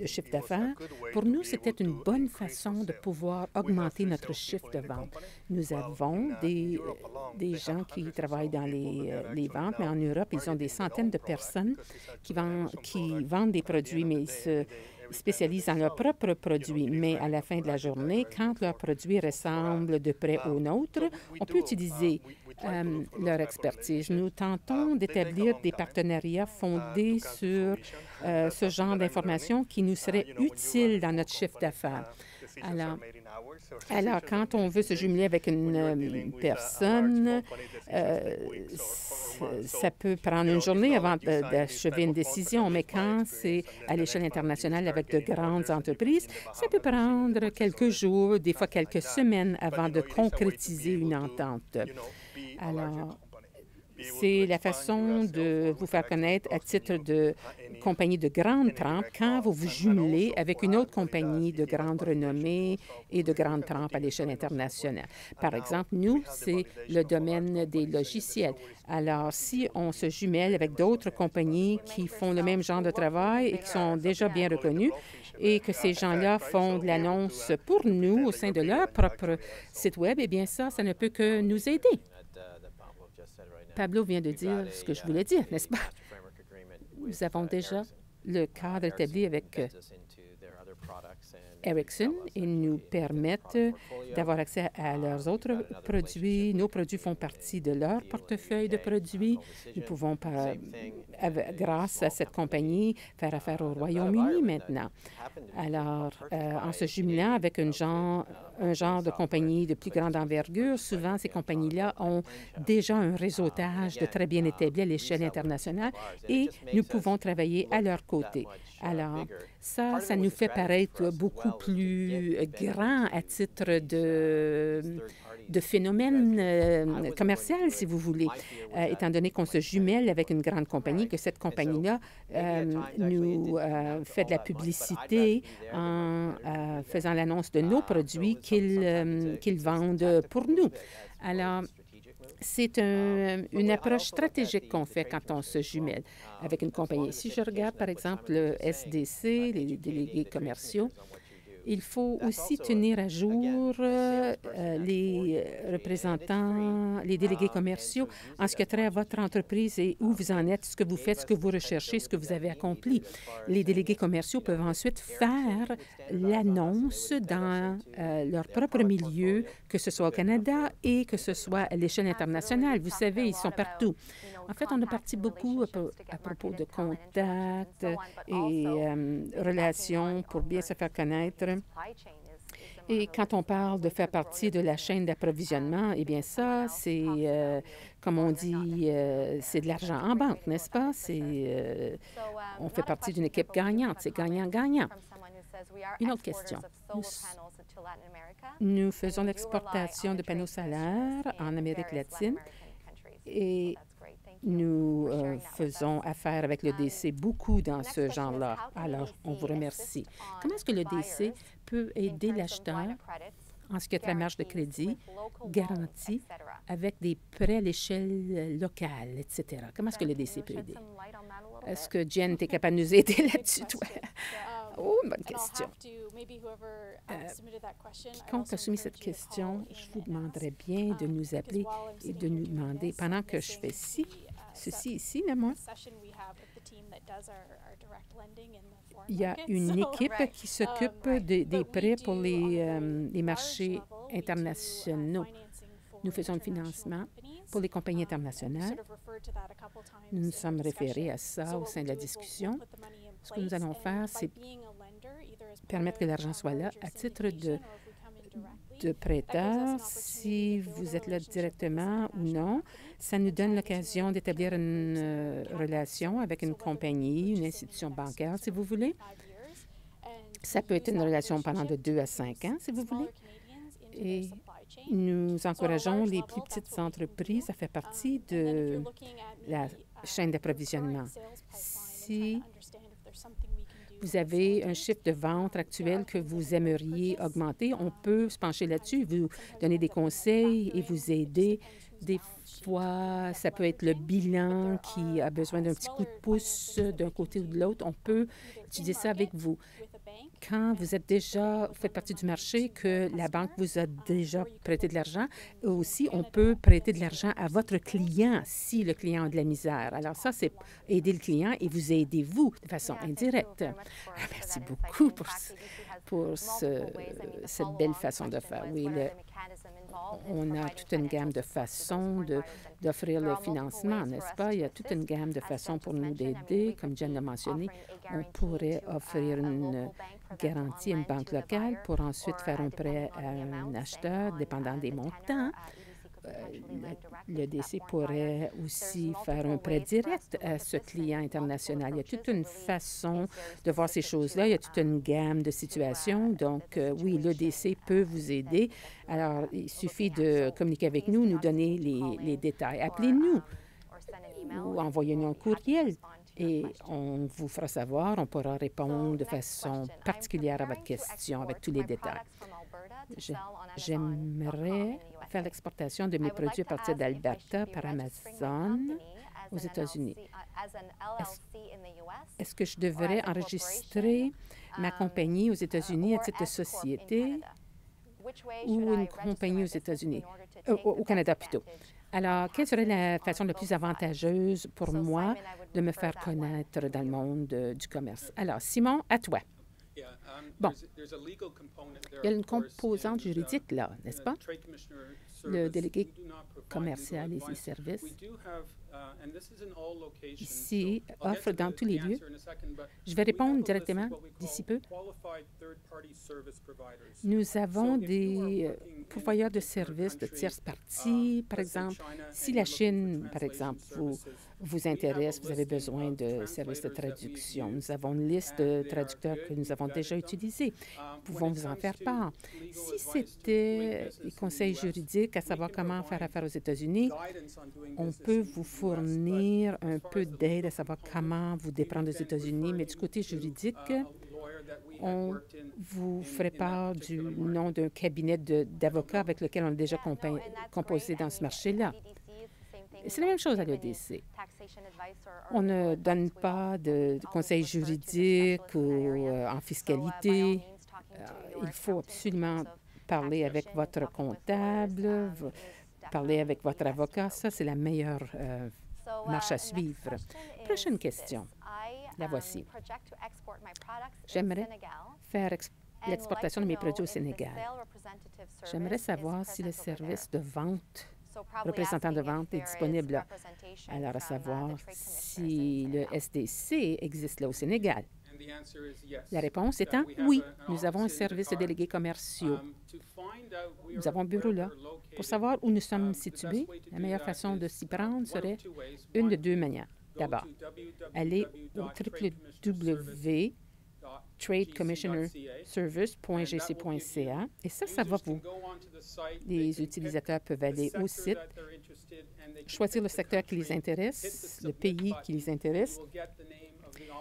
chiffre d'affaires. Pour nous, c'était une bonne façon de pouvoir augmenter notre chiffre de vente. Nous avons des gens qui travaillent dans les ventes, mais en Europe, ils ont des centaines de personnes qui vendent des produits, mais ils se spécialisent dans leurs propres produits. Mais à la fin de la journée, quand leurs produits ressemblent de près aux nôtres, on peut utiliser leur expertise. Nous tentons d'établir des partenariats fondés sur ce genre d'informations qui nous seraient utiles dans notre chiffre d'affaires. Alors, quand on veut se jumeler avec une personne, ça peut prendre une journée avant d'achever une décision, mais quand c'est à l'échelle internationale avec de grandes entreprises, ça peut prendre quelques jours, des fois quelques semaines avant de concrétiser une entente. Alors, c'est la façon de vous faire connaître à titre de compagnie de grande trempe quand vous vous jumelez avec une autre compagnie de grande renommée et de grande trempe à l'échelle internationale. Par exemple, nous, c'est le domaine des logiciels. Alors, si on se jumelle avec d'autres compagnies qui font le même genre de travail et qui sont déjà bien reconnues, et que ces gens-là font de l'annonce pour nous au sein de leur propre site Web, eh bien ça ne peut que nous aider. Pablo vient de dire ce que je voulais dire, n'est-ce pas? Nous avons déjà le cadre établi avec Ericsson et nous permettent d'avoir accès à leurs autres produits. Nos produits font partie de leur portefeuille de produits. Nous pouvons, grâce à cette compagnie, faire affaire au Royaume-Uni maintenant. Alors, en se jumelant avec un genre de compagnie de plus grande envergure, souvent ces compagnies-là ont déjà un réseautage de très bien établi à l'échelle internationale et nous pouvons travailler à leur côté. Alors, ça nous fait paraître beaucoup plus grand à titre de phénomène commercial, si vous voulez, étant donné qu'on se jumelle avec une grande compagnie, que cette compagnie-là nous fait de la publicité en faisant l'annonce de nos produits qu'ils vendent pour nous. Alors, c'est une approche stratégique qu'on fait quand on se jumelle avec une compagnie. Si je regarde, par exemple, le SDC, les délégués commerciaux, il faut aussi tenir à jour les représentants, les délégués commerciaux en ce qui a trait à votre entreprise et où vous en êtes, ce que vous faites, ce que vous recherchez, ce que vous avez accompli. Les délégués commerciaux peuvent ensuite faire l'annonce dans leur propre milieu, que ce soit au Canada et que ce soit à l'échelle internationale. Vous savez, ils sont partout. En fait, on a parti beaucoup à propos de contacts et relations pour bien se faire connaître. Et quand on parle de faire partie de la chaîne d'approvisionnement, eh bien ça, c'est, comme on dit, c'est de l'argent en banque, n'est-ce pas? On fait partie d'une équipe gagnante, c'est gagnant-gagnant. Une autre question. Nous faisons l'exportation de panneaux solaires en Amérique latine et nous faisons affaire avec le DC beaucoup dans ce genre-là. Alors, on vous remercie. Comment est-ce que le DC peut aider l'acheteur en ce qui est de la marge de crédit garantie avec des prêts à l'échelle locale, etc.? Comment est-ce que le DC peut aider? Est-ce que Jen, tu es capable de nous aider là-dessus, toi? Oh, une bonne question. Quiconque a soumis cette question, je vous demanderais bien de nous appeler et de nous demander, pendant que je fais ceci ici, là, moi, il y a une équipe qui s'occupe des prêts pour les marchés internationaux. Nous faisons le financement pour les compagnies internationales. Nous nous sommes référés à ça au sein de la discussion. Ce que nous allons faire, c'est permettre que l'argent soit là à titre de prêteur, si vous êtes là directement ou non. Ça nous donne l'occasion d'établir une relation avec une compagnie, une institution bancaire, si vous voulez. Ça peut être une relation pendant de 2 à 5 ans, si vous voulez. Et nous encourageons les plus petites entreprises à faire partie de la chaîne d'approvisionnement. Si vous avez un chiffre de vente actuel que vous aimeriez augmenter, on peut se pencher là-dessus, vous donner des conseils et vous aider. Des fois, ça peut être le bilan qui a besoin d'un petit coup de pouce d'un côté ou de l'autre. On peut étudier ça avec vous. Quand vous faites partie du marché, que la banque vous a déjà prêté de l'argent, aussi, on peut prêter de l'argent à votre client si le client a de la misère. Alors ça, c'est aider le client et vous aidez vous de façon indirecte. Merci beaucoup pour cette belle façon de faire. Oui, on a toute une gamme de façons d'offrir le financement, n'est-ce pas? Il y a toute une gamme de façons pour nous d'aider. Comme Jen l'a mentionné, on pourrait offrir une garantie à une banque locale pour ensuite faire un prêt à un acheteur, dépendant des montants. Le DC pourrait aussi faire un prêt direct à ce client international. Il y a toute une façon de voir ces choses-là. Il y a toute une gamme de situations. Donc, oui, le DC peut vous aider. Alors, il suffit de communiquer avec nous, nous donner les détails. Appelez-nous ou envoyez-nous un courriel et on vous fera savoir. On pourra répondre de façon particulière à votre question avec tous les détails. J'aimerais faire l'exportation de mes produits à partir d'Alberta par Amazon aux États-Unis. Est-ce que je devrais enregistrer ma compagnie aux États-Unis à titre de société ou une compagnie aux États-Unis, au Canada plutôt? Alors, quelle serait la façon la plus avantageuse pour moi de me faire connaître dans le monde du commerce? Alors, Simon, à toi. Bon, il y a une composante juridique là, n'est-ce pas? le délégué commercial et ses services ici offre dans tous les lieux. Je vais répondre directement d'ici peu. Nous avons des pourvoyeurs de services de tierces parties, par exemple. Si la Chine, par exemple, vous intéresse, vous avez besoin de services de traduction, nous avons une liste de traducteurs que nous avons déjà utilisés. Nous pouvons vous en faire part. Si c'était les conseils juridiques, à savoir comment faire affaire aux États-Unis, on peut vous fournir un peu d'aide à savoir comment vous déprendre aux États-Unis, mais du côté juridique, on vous ferait part du nom d'un cabinet d'avocats avec lequel on a déjà composé dans ce marché-là. C'est la même chose à l'EDC. On ne donne pas de conseils juridiques ou en fiscalité. Il faut absolument parler avec votre comptable, parler avec votre avocat. Ça, c'est la meilleure marche à suivre. Prochaine question. La voici. J'aimerais faire l'exportation de mes produits au Sénégal. J'aimerais savoir si le service de vente, représentant de vente, est disponible. Alors, à savoir si le SDC existe là au Sénégal. La réponse étant oui, nous avons un service de délégués commerciaux. Nous avons un bureau là. Pour savoir où nous sommes situés, la meilleure façon de s'y prendre serait une de deux manières. D'abord, aller au www.tradecommissionerservice.gc.ca et ça va vous. Les utilisateurs peuvent aller au site, choisir le secteur qui les intéresse, le pays qui les intéresse,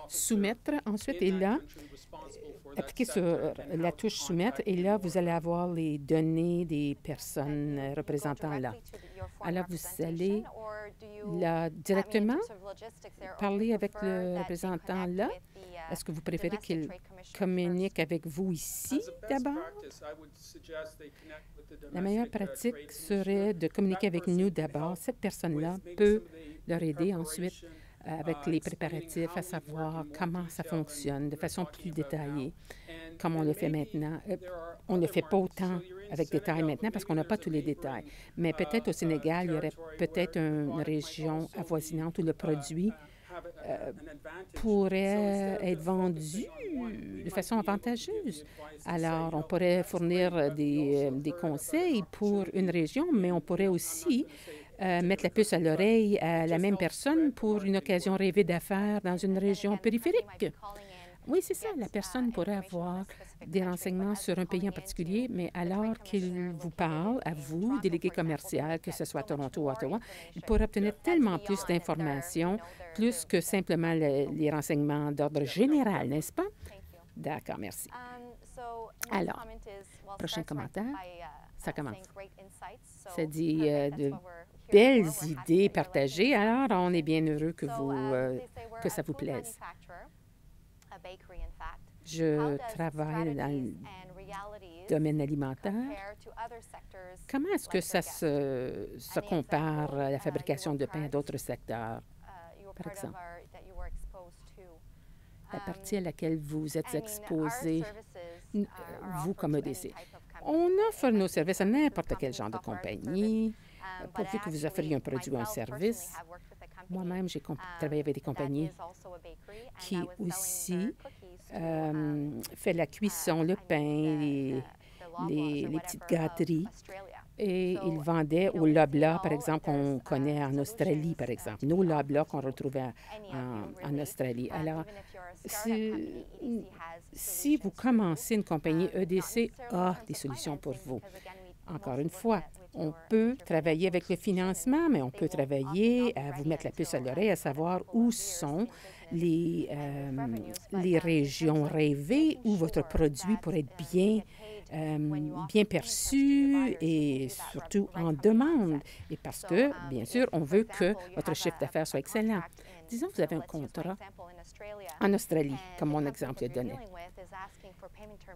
soumettre ensuite et là, appliquer sur la touche soumettre et là, vous allez avoir les données des personnes représentant là. Alors, vous allez là directement parler avec le représentant là. Est-ce que vous préférez qu'il communique avec vous ici d'abord? La meilleure pratique serait de communiquer avec nous d'abord. Cette personne-là peut leur aider ensuite avec les préparatifs, à savoir comment ça fonctionne de façon plus détaillée, comme on le fait maintenant. On ne le fait pas autant avec détail maintenant parce qu'on n'a pas tous les détails. Mais peut-être au Sénégal, il y aurait peut-être une région avoisinante où le produit pourrait être vendu de façon avantageuse. Alors, on pourrait fournir des conseils pour une région, mais on pourrait aussi mettre la puce à l'oreille à la même personne pour une occasion rêvée d'affaires dans une région périphérique. Oui, c'est ça. La personne pourrait avoir des renseignements sur un pays en particulier, mais alors qu'il vous parle, à vous, délégué commercial, que ce soit à Toronto ou Ottawa, il pourrait obtenir tellement plus d'informations, plus que simplement les renseignements d'ordre général, n'est-ce pas? D'accord, merci. Alors, prochain commentaire. Ça commence. Ça dit de belles idées partagées. Alors, on est bien heureux que ça vous plaise. Je travaille dans le domaine alimentaire. Comment est-ce que ça se compare à la fabrication de pain à d'autres secteurs, par exemple? La partie à laquelle vous êtes exposé, vous comme EDC. On offre nos services à n'importe quel genre de compagnie, pourvu que vous offriez un produit ou un service. Moi-même, j'ai travaillé avec des compagnies qui aussi fait la cuisson, le pain, les petites gâteries. Et ils vendaient au Loblaw, par exemple, qu'on connaît en Australie, par exemple. Nos Loblaw qu'on retrouvait en Australie. Alors, si vous commencez une compagnie, EDC a des solutions pour vous. Encore une fois, on peut travailler avec le financement, mais on peut travailler à vous mettre la puce à l'oreille, à savoir où sont les régions rêvées où votre produit pourrait être bien perçu et surtout en demande. Et parce que, bien sûr, on veut que votre chiffre d'affaires soit excellent. Disons que vous avez un contrat en Australie, comme mon exemple est donné.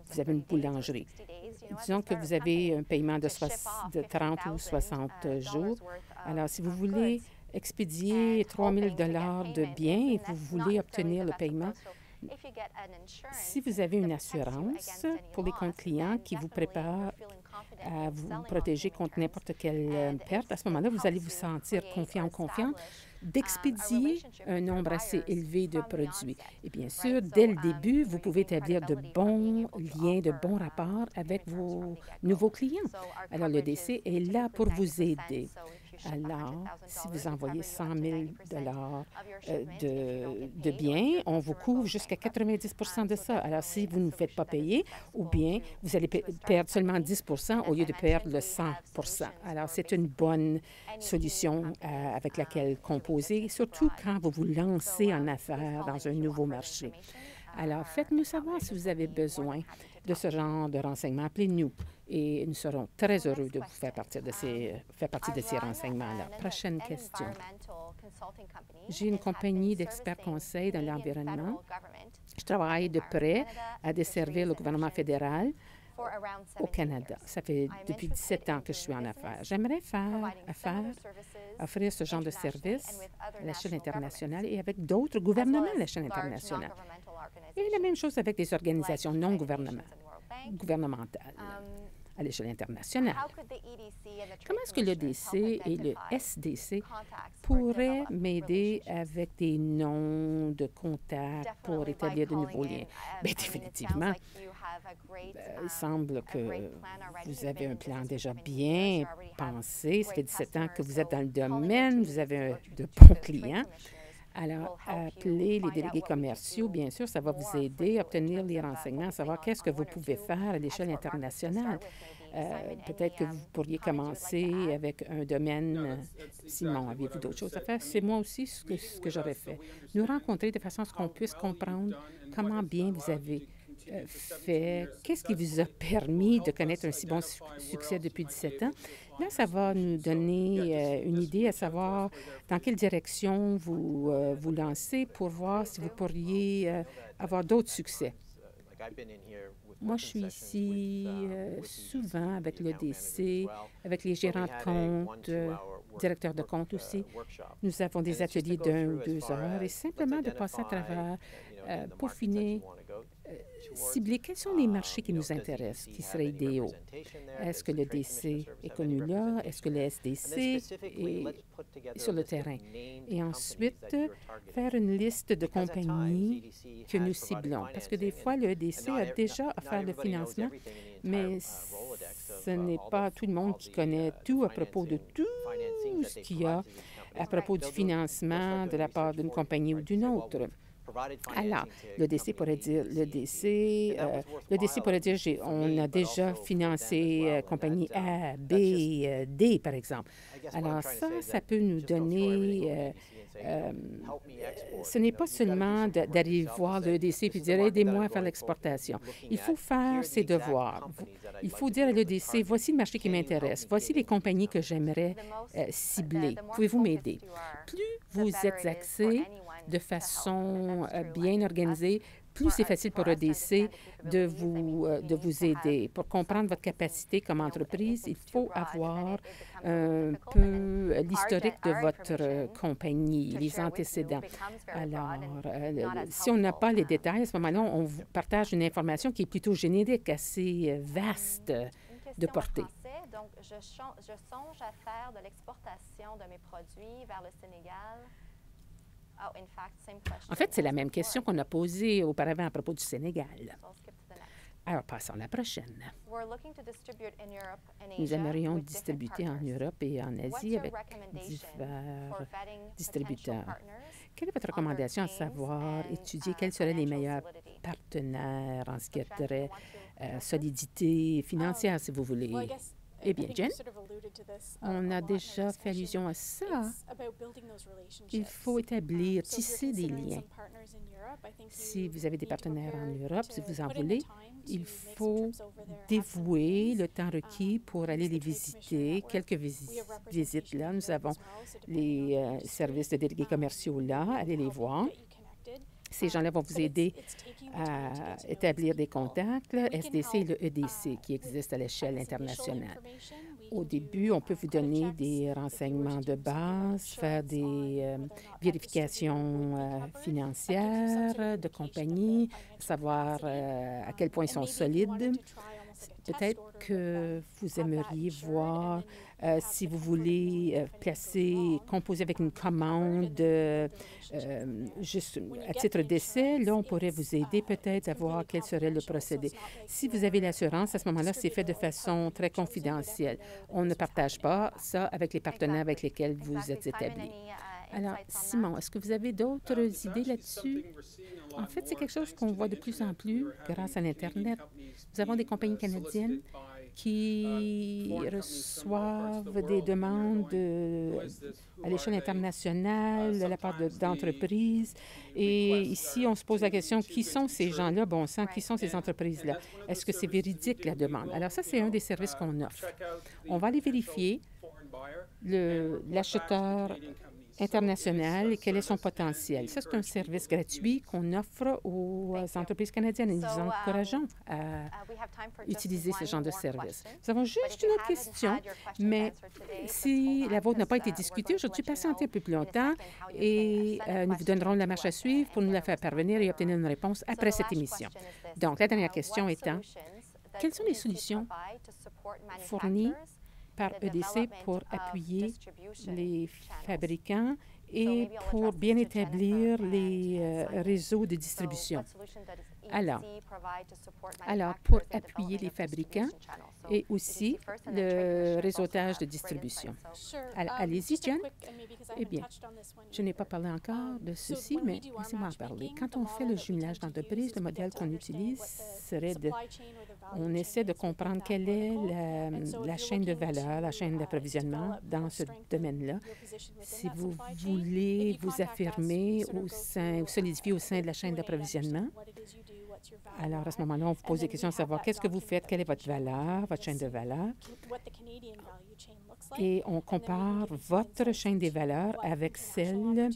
Vous avez une boulangerie. Disons que vous avez un paiement de 30 ou 60 jours. Alors, si vous voulez expédier 3 000 $ de biens et vous voulez obtenir le paiement Si vous avez une assurance pour les comptes clients qui vous prépare à vous protéger contre n'importe quelle perte, à ce moment-là, vous allez vous sentir confiant ou confiante d'expédier un nombre assez élevé de produits. Et bien sûr, dès le début, vous pouvez établir de bons liens, de bons rapports avec vos nouveaux clients. Alors, le DC est là pour vous aider. Alors, si vous envoyez 100 000 de biens, on vous couvre jusqu'à 90 de ça. Alors, si vous ne vous faites pas payer, ou bien vous allez perdre seulement 10 au lieu de perdre le 100 Alors, c'est une bonne solution avec laquelle composer, surtout quand vous vous lancez en affaires dans un nouveau marché. Alors, faites-nous savoir si vous avez besoin de ce genre de renseignements. Appelez-nous et nous serons très heureux de vous faire partie de ces renseignements-là. Prochaine question. J'ai une compagnie d'experts conseils dans l'environnement. Je travaille de près à desservir le gouvernement fédéral au Canada. Ça fait depuis 17 ans que je suis en affaires. J'aimerais offrir ce genre de service à l'échelle internationale et avec d'autres gouvernements à l'échelle internationale. Et la même chose avec des organisations non gouvernementales à l'échelle internationale. Comment est-ce que l'EDC et le SDC pourraient m'aider avec des noms de contacts pour établir de nouveaux liens? Bien, définitivement, il semble que vous avez un plan déjà bien pensé. Ça fait 17 ans que vous êtes dans le domaine, vous avez de bons clients. Alors, appelez les délégués commerciaux, bien sûr, ça va vous aider à obtenir les renseignements, à savoir qu'est-ce que vous pouvez faire à l'échelle internationale. Peut-être que vous pourriez commencer avec un domaine. Simon, avez-vous d'autres choses à faire? C'est moi aussi ce que j'aurais fait. Nous rencontrer de façon à ce qu'on puisse comprendre comment bien vous avez fait, qu'est-ce qui vous a permis de connaître un si bon succès depuis 17 ans. Là, ça va nous donner une idée à savoir dans quelle direction vous vous lancez pour voir si vous pourriez avoir d'autres succès. Moi, je suis ici souvent avec l'EDC, avec les gérants de compte, directeurs de compte aussi. Nous avons des ateliers d'1 ou 2 heures et simplement de passer à travers, peaufiner, cibler quels sont les marchés qui nous intéressent, qui seraient idéaux. Est-ce que le DC est connu là? Est-ce que le SDC est sur le terrain? Et ensuite, faire une liste de compagnies que nous ciblons. Parce que des fois, le EDC a déjà offert le financement, mais ce n'est pas tout le monde qui connaît tout à propos de tout ce qu'il y a à propos du financement de la part d'une compagnie ou d'une autre. Alors, le DC pourrait dire, on a déjà financé compagnie A, B, D, par exemple. Alors ça peut nous donner, ce n'est pas seulement d'arriver voir le DC et dire, aidez-moi à faire l'exportation. Il faut faire ses devoirs. Il faut dire à l'EDC, voici le marché qui m'intéresse, voici les compagnies que j'aimerais cibler. Pouvez-vous m'aider? Plus vous êtes axé de façon bien organisée, plus c'est facile pour EDC de vous aider. Pour comprendre votre capacité comme entreprise, il faut avoir un peu l'historique de votre compagnie, les antécédents. Alors, si on n'a pas les détails, à ce moment-là, on vous partage une information qui est plutôt générique, assez vaste de portée. Donc, je songe à faire de l'exportation de mes produits vers le Sénégal. En fait, c'est la même question qu'on a posée auparavant à propos du Sénégal. Alors, passons à la prochaine. Nous aimerions distribuer en Europe et en Asie avec divers distributeurs. Quelle est votre recommandation à savoir étudier quels seraient les meilleurs partenaires en ce qui a trait solidité financière, si vous voulez? Eh bien, Jen, on a déjà fait allusion à ça. Il faut établir, tisser des liens. Si vous avez des partenaires en Europe, si vous en voulez, il faut dévouer le temps requis pour aller les visiter. Quelques visites là. Nous avons les services de délégués commerciaux là. Allez les voir. Ces gens-là vont vous aider à établir des contacts, le SDC et le EDC qui existent à l'échelle internationale. Au début, on peut vous donner des renseignements de base, faire des vérifications financières de compagnie, savoir à quel point ils sont solides. Peut-être que vous aimeriez voir si vous voulez composer avec une commande juste à titre d'essai. Là, on pourrait vous aider peut-être à voir quel serait le procédé. Si vous avez l'assurance, à ce moment-là, c'est fait de façon très confidentielle. On ne partage pas ça avec les partenaires avec lesquels vous êtes établis. Alors, Simon, est-ce que vous avez d'autres idées là-dessus? En fait, c'est quelque chose qu'on voit de plus en plus grâce à l'Internet. Nous avons des compagnies canadiennes qui reçoivent des demandes à l'échelle internationale de la part d'entreprises. Et ici, on se pose la question, qui sont ces gens-là? Bon sang, qui sont ces entreprises-là? Est-ce que c'est véridique, la demande? Alors ça, c'est un des services qu'on offre. On va aller vérifier l'acheteur international et quel est son potentiel. Ça, c'est un service gratuit qu'on offre aux entreprises canadiennes et nous vous encourageons à utiliser ce genre de service. Nous avons juste une autre question, mais si la vôtre n'a pas été discutée aujourd'hui, patientez un peu plus longtemps et nous vous donnerons la marche à suivre pour nous la faire parvenir et obtenir une réponse après cette émission. Donc, la dernière question étant, quelles sont les solutions fournies par EDC pour appuyer les fabricants et pour bien établir les réseaux de distribution? Alors, pour appuyer les fabricants et aussi le réseautage de distribution. Allez-y, Jen. Eh bien, je n'ai pas parlé encore de ceci, mais laissez-moi en parler. Quand on fait le jumelage d'entreprise, le modèle qu'on utilise serait on essaie de comprendre quelle est la chaîne de valeur, la chaîne d'approvisionnement dans ce domaine-là. Si vous voulez vous affirmer ou solidifier au sein de la chaîne d'approvisionnement, alors à ce moment-là, on vous pose des questions à savoir qu'est-ce que vous faites, quelle est votre valeur, votre chaîne de valeur. Et on compare votre chaîne des valeurs avec celles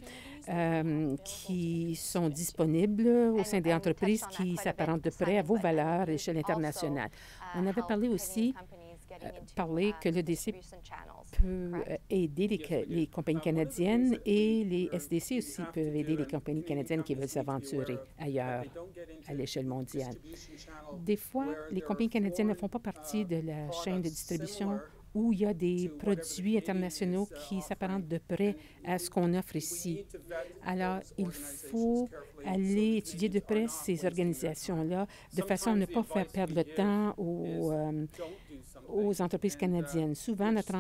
qui sont disponibles au sein des entreprises qui s'apparentent de près à vos valeurs à l'échelle internationale. On avait parlé aussi que l'EDC peut aider les compagnies canadiennes et les SDC aussi peuvent aider les compagnies canadiennes qui veulent s'aventurer ailleurs à l'échelle mondiale. Des fois, les compagnies canadiennes ne font pas partie de la chaîne de distribution où il y a des produits internationaux qui s'apparentent de près à ce qu'on offre ici. Alors, il faut aller étudier de près ces organisations-là de façon à ne pas faire perdre le temps aux entreprises canadiennes. Souvent, notre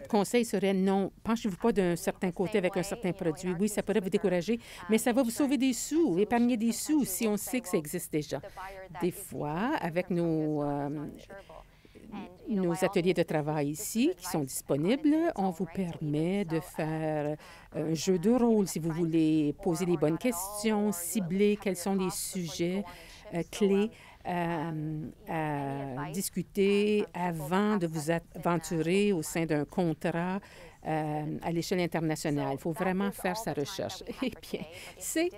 conseil serait non, penchez-vous pas d'un certain côté avec un certain produit. Oui, ça pourrait vous décourager, mais ça va vous sauver des sous, épargner des sous si on sait que ça existe déjà. Des fois, avec nos ateliers de travail ici qui sont disponibles, on vous permet de faire un jeu de rôle, si vous voulez, poser les bonnes questions, cibler quels sont les sujets clés à discuter avant de vous aventurer au sein d'un contrat à l'échelle internationale. Il faut vraiment faire sa recherche. Eh bien, c'est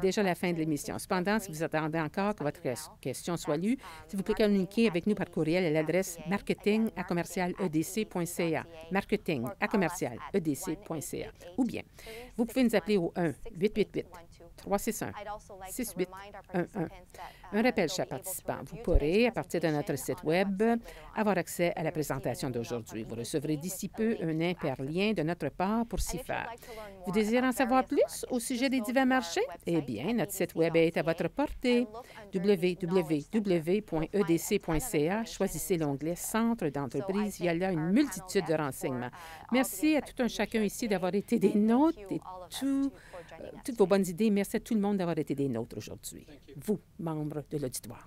déjà la fin de l'émission. Cependant, si vous attendez encore que votre question soit lue, s'il vous plaît, communiquez avec nous par courriel à l'adresse marketing@edc.ca. marketing@edc.ca. Ou bien, vous pouvez nous appeler au 1-888-361-6811. Un rappel, chers participants, vous pourrez, à partir de notre site Web, avoir accès à la présentation d'aujourd'hui. Vous recevrez d'ici peu un hyperlien de notre part pour s'y faire. Vous désirez en savoir plus au sujet des divers marchés? Eh bien, notre site Web est à votre portée. www.edc.ca. Choisissez l'onglet Centre d'entreprise. Il y a là une multitude de renseignements. Merci à tout un chacun ici d'avoir été des nôtres et toutes vos bonnes idées. Merci à tout le monde d'avoir été des nôtres aujourd'hui. Vous, membres de l'auditoire.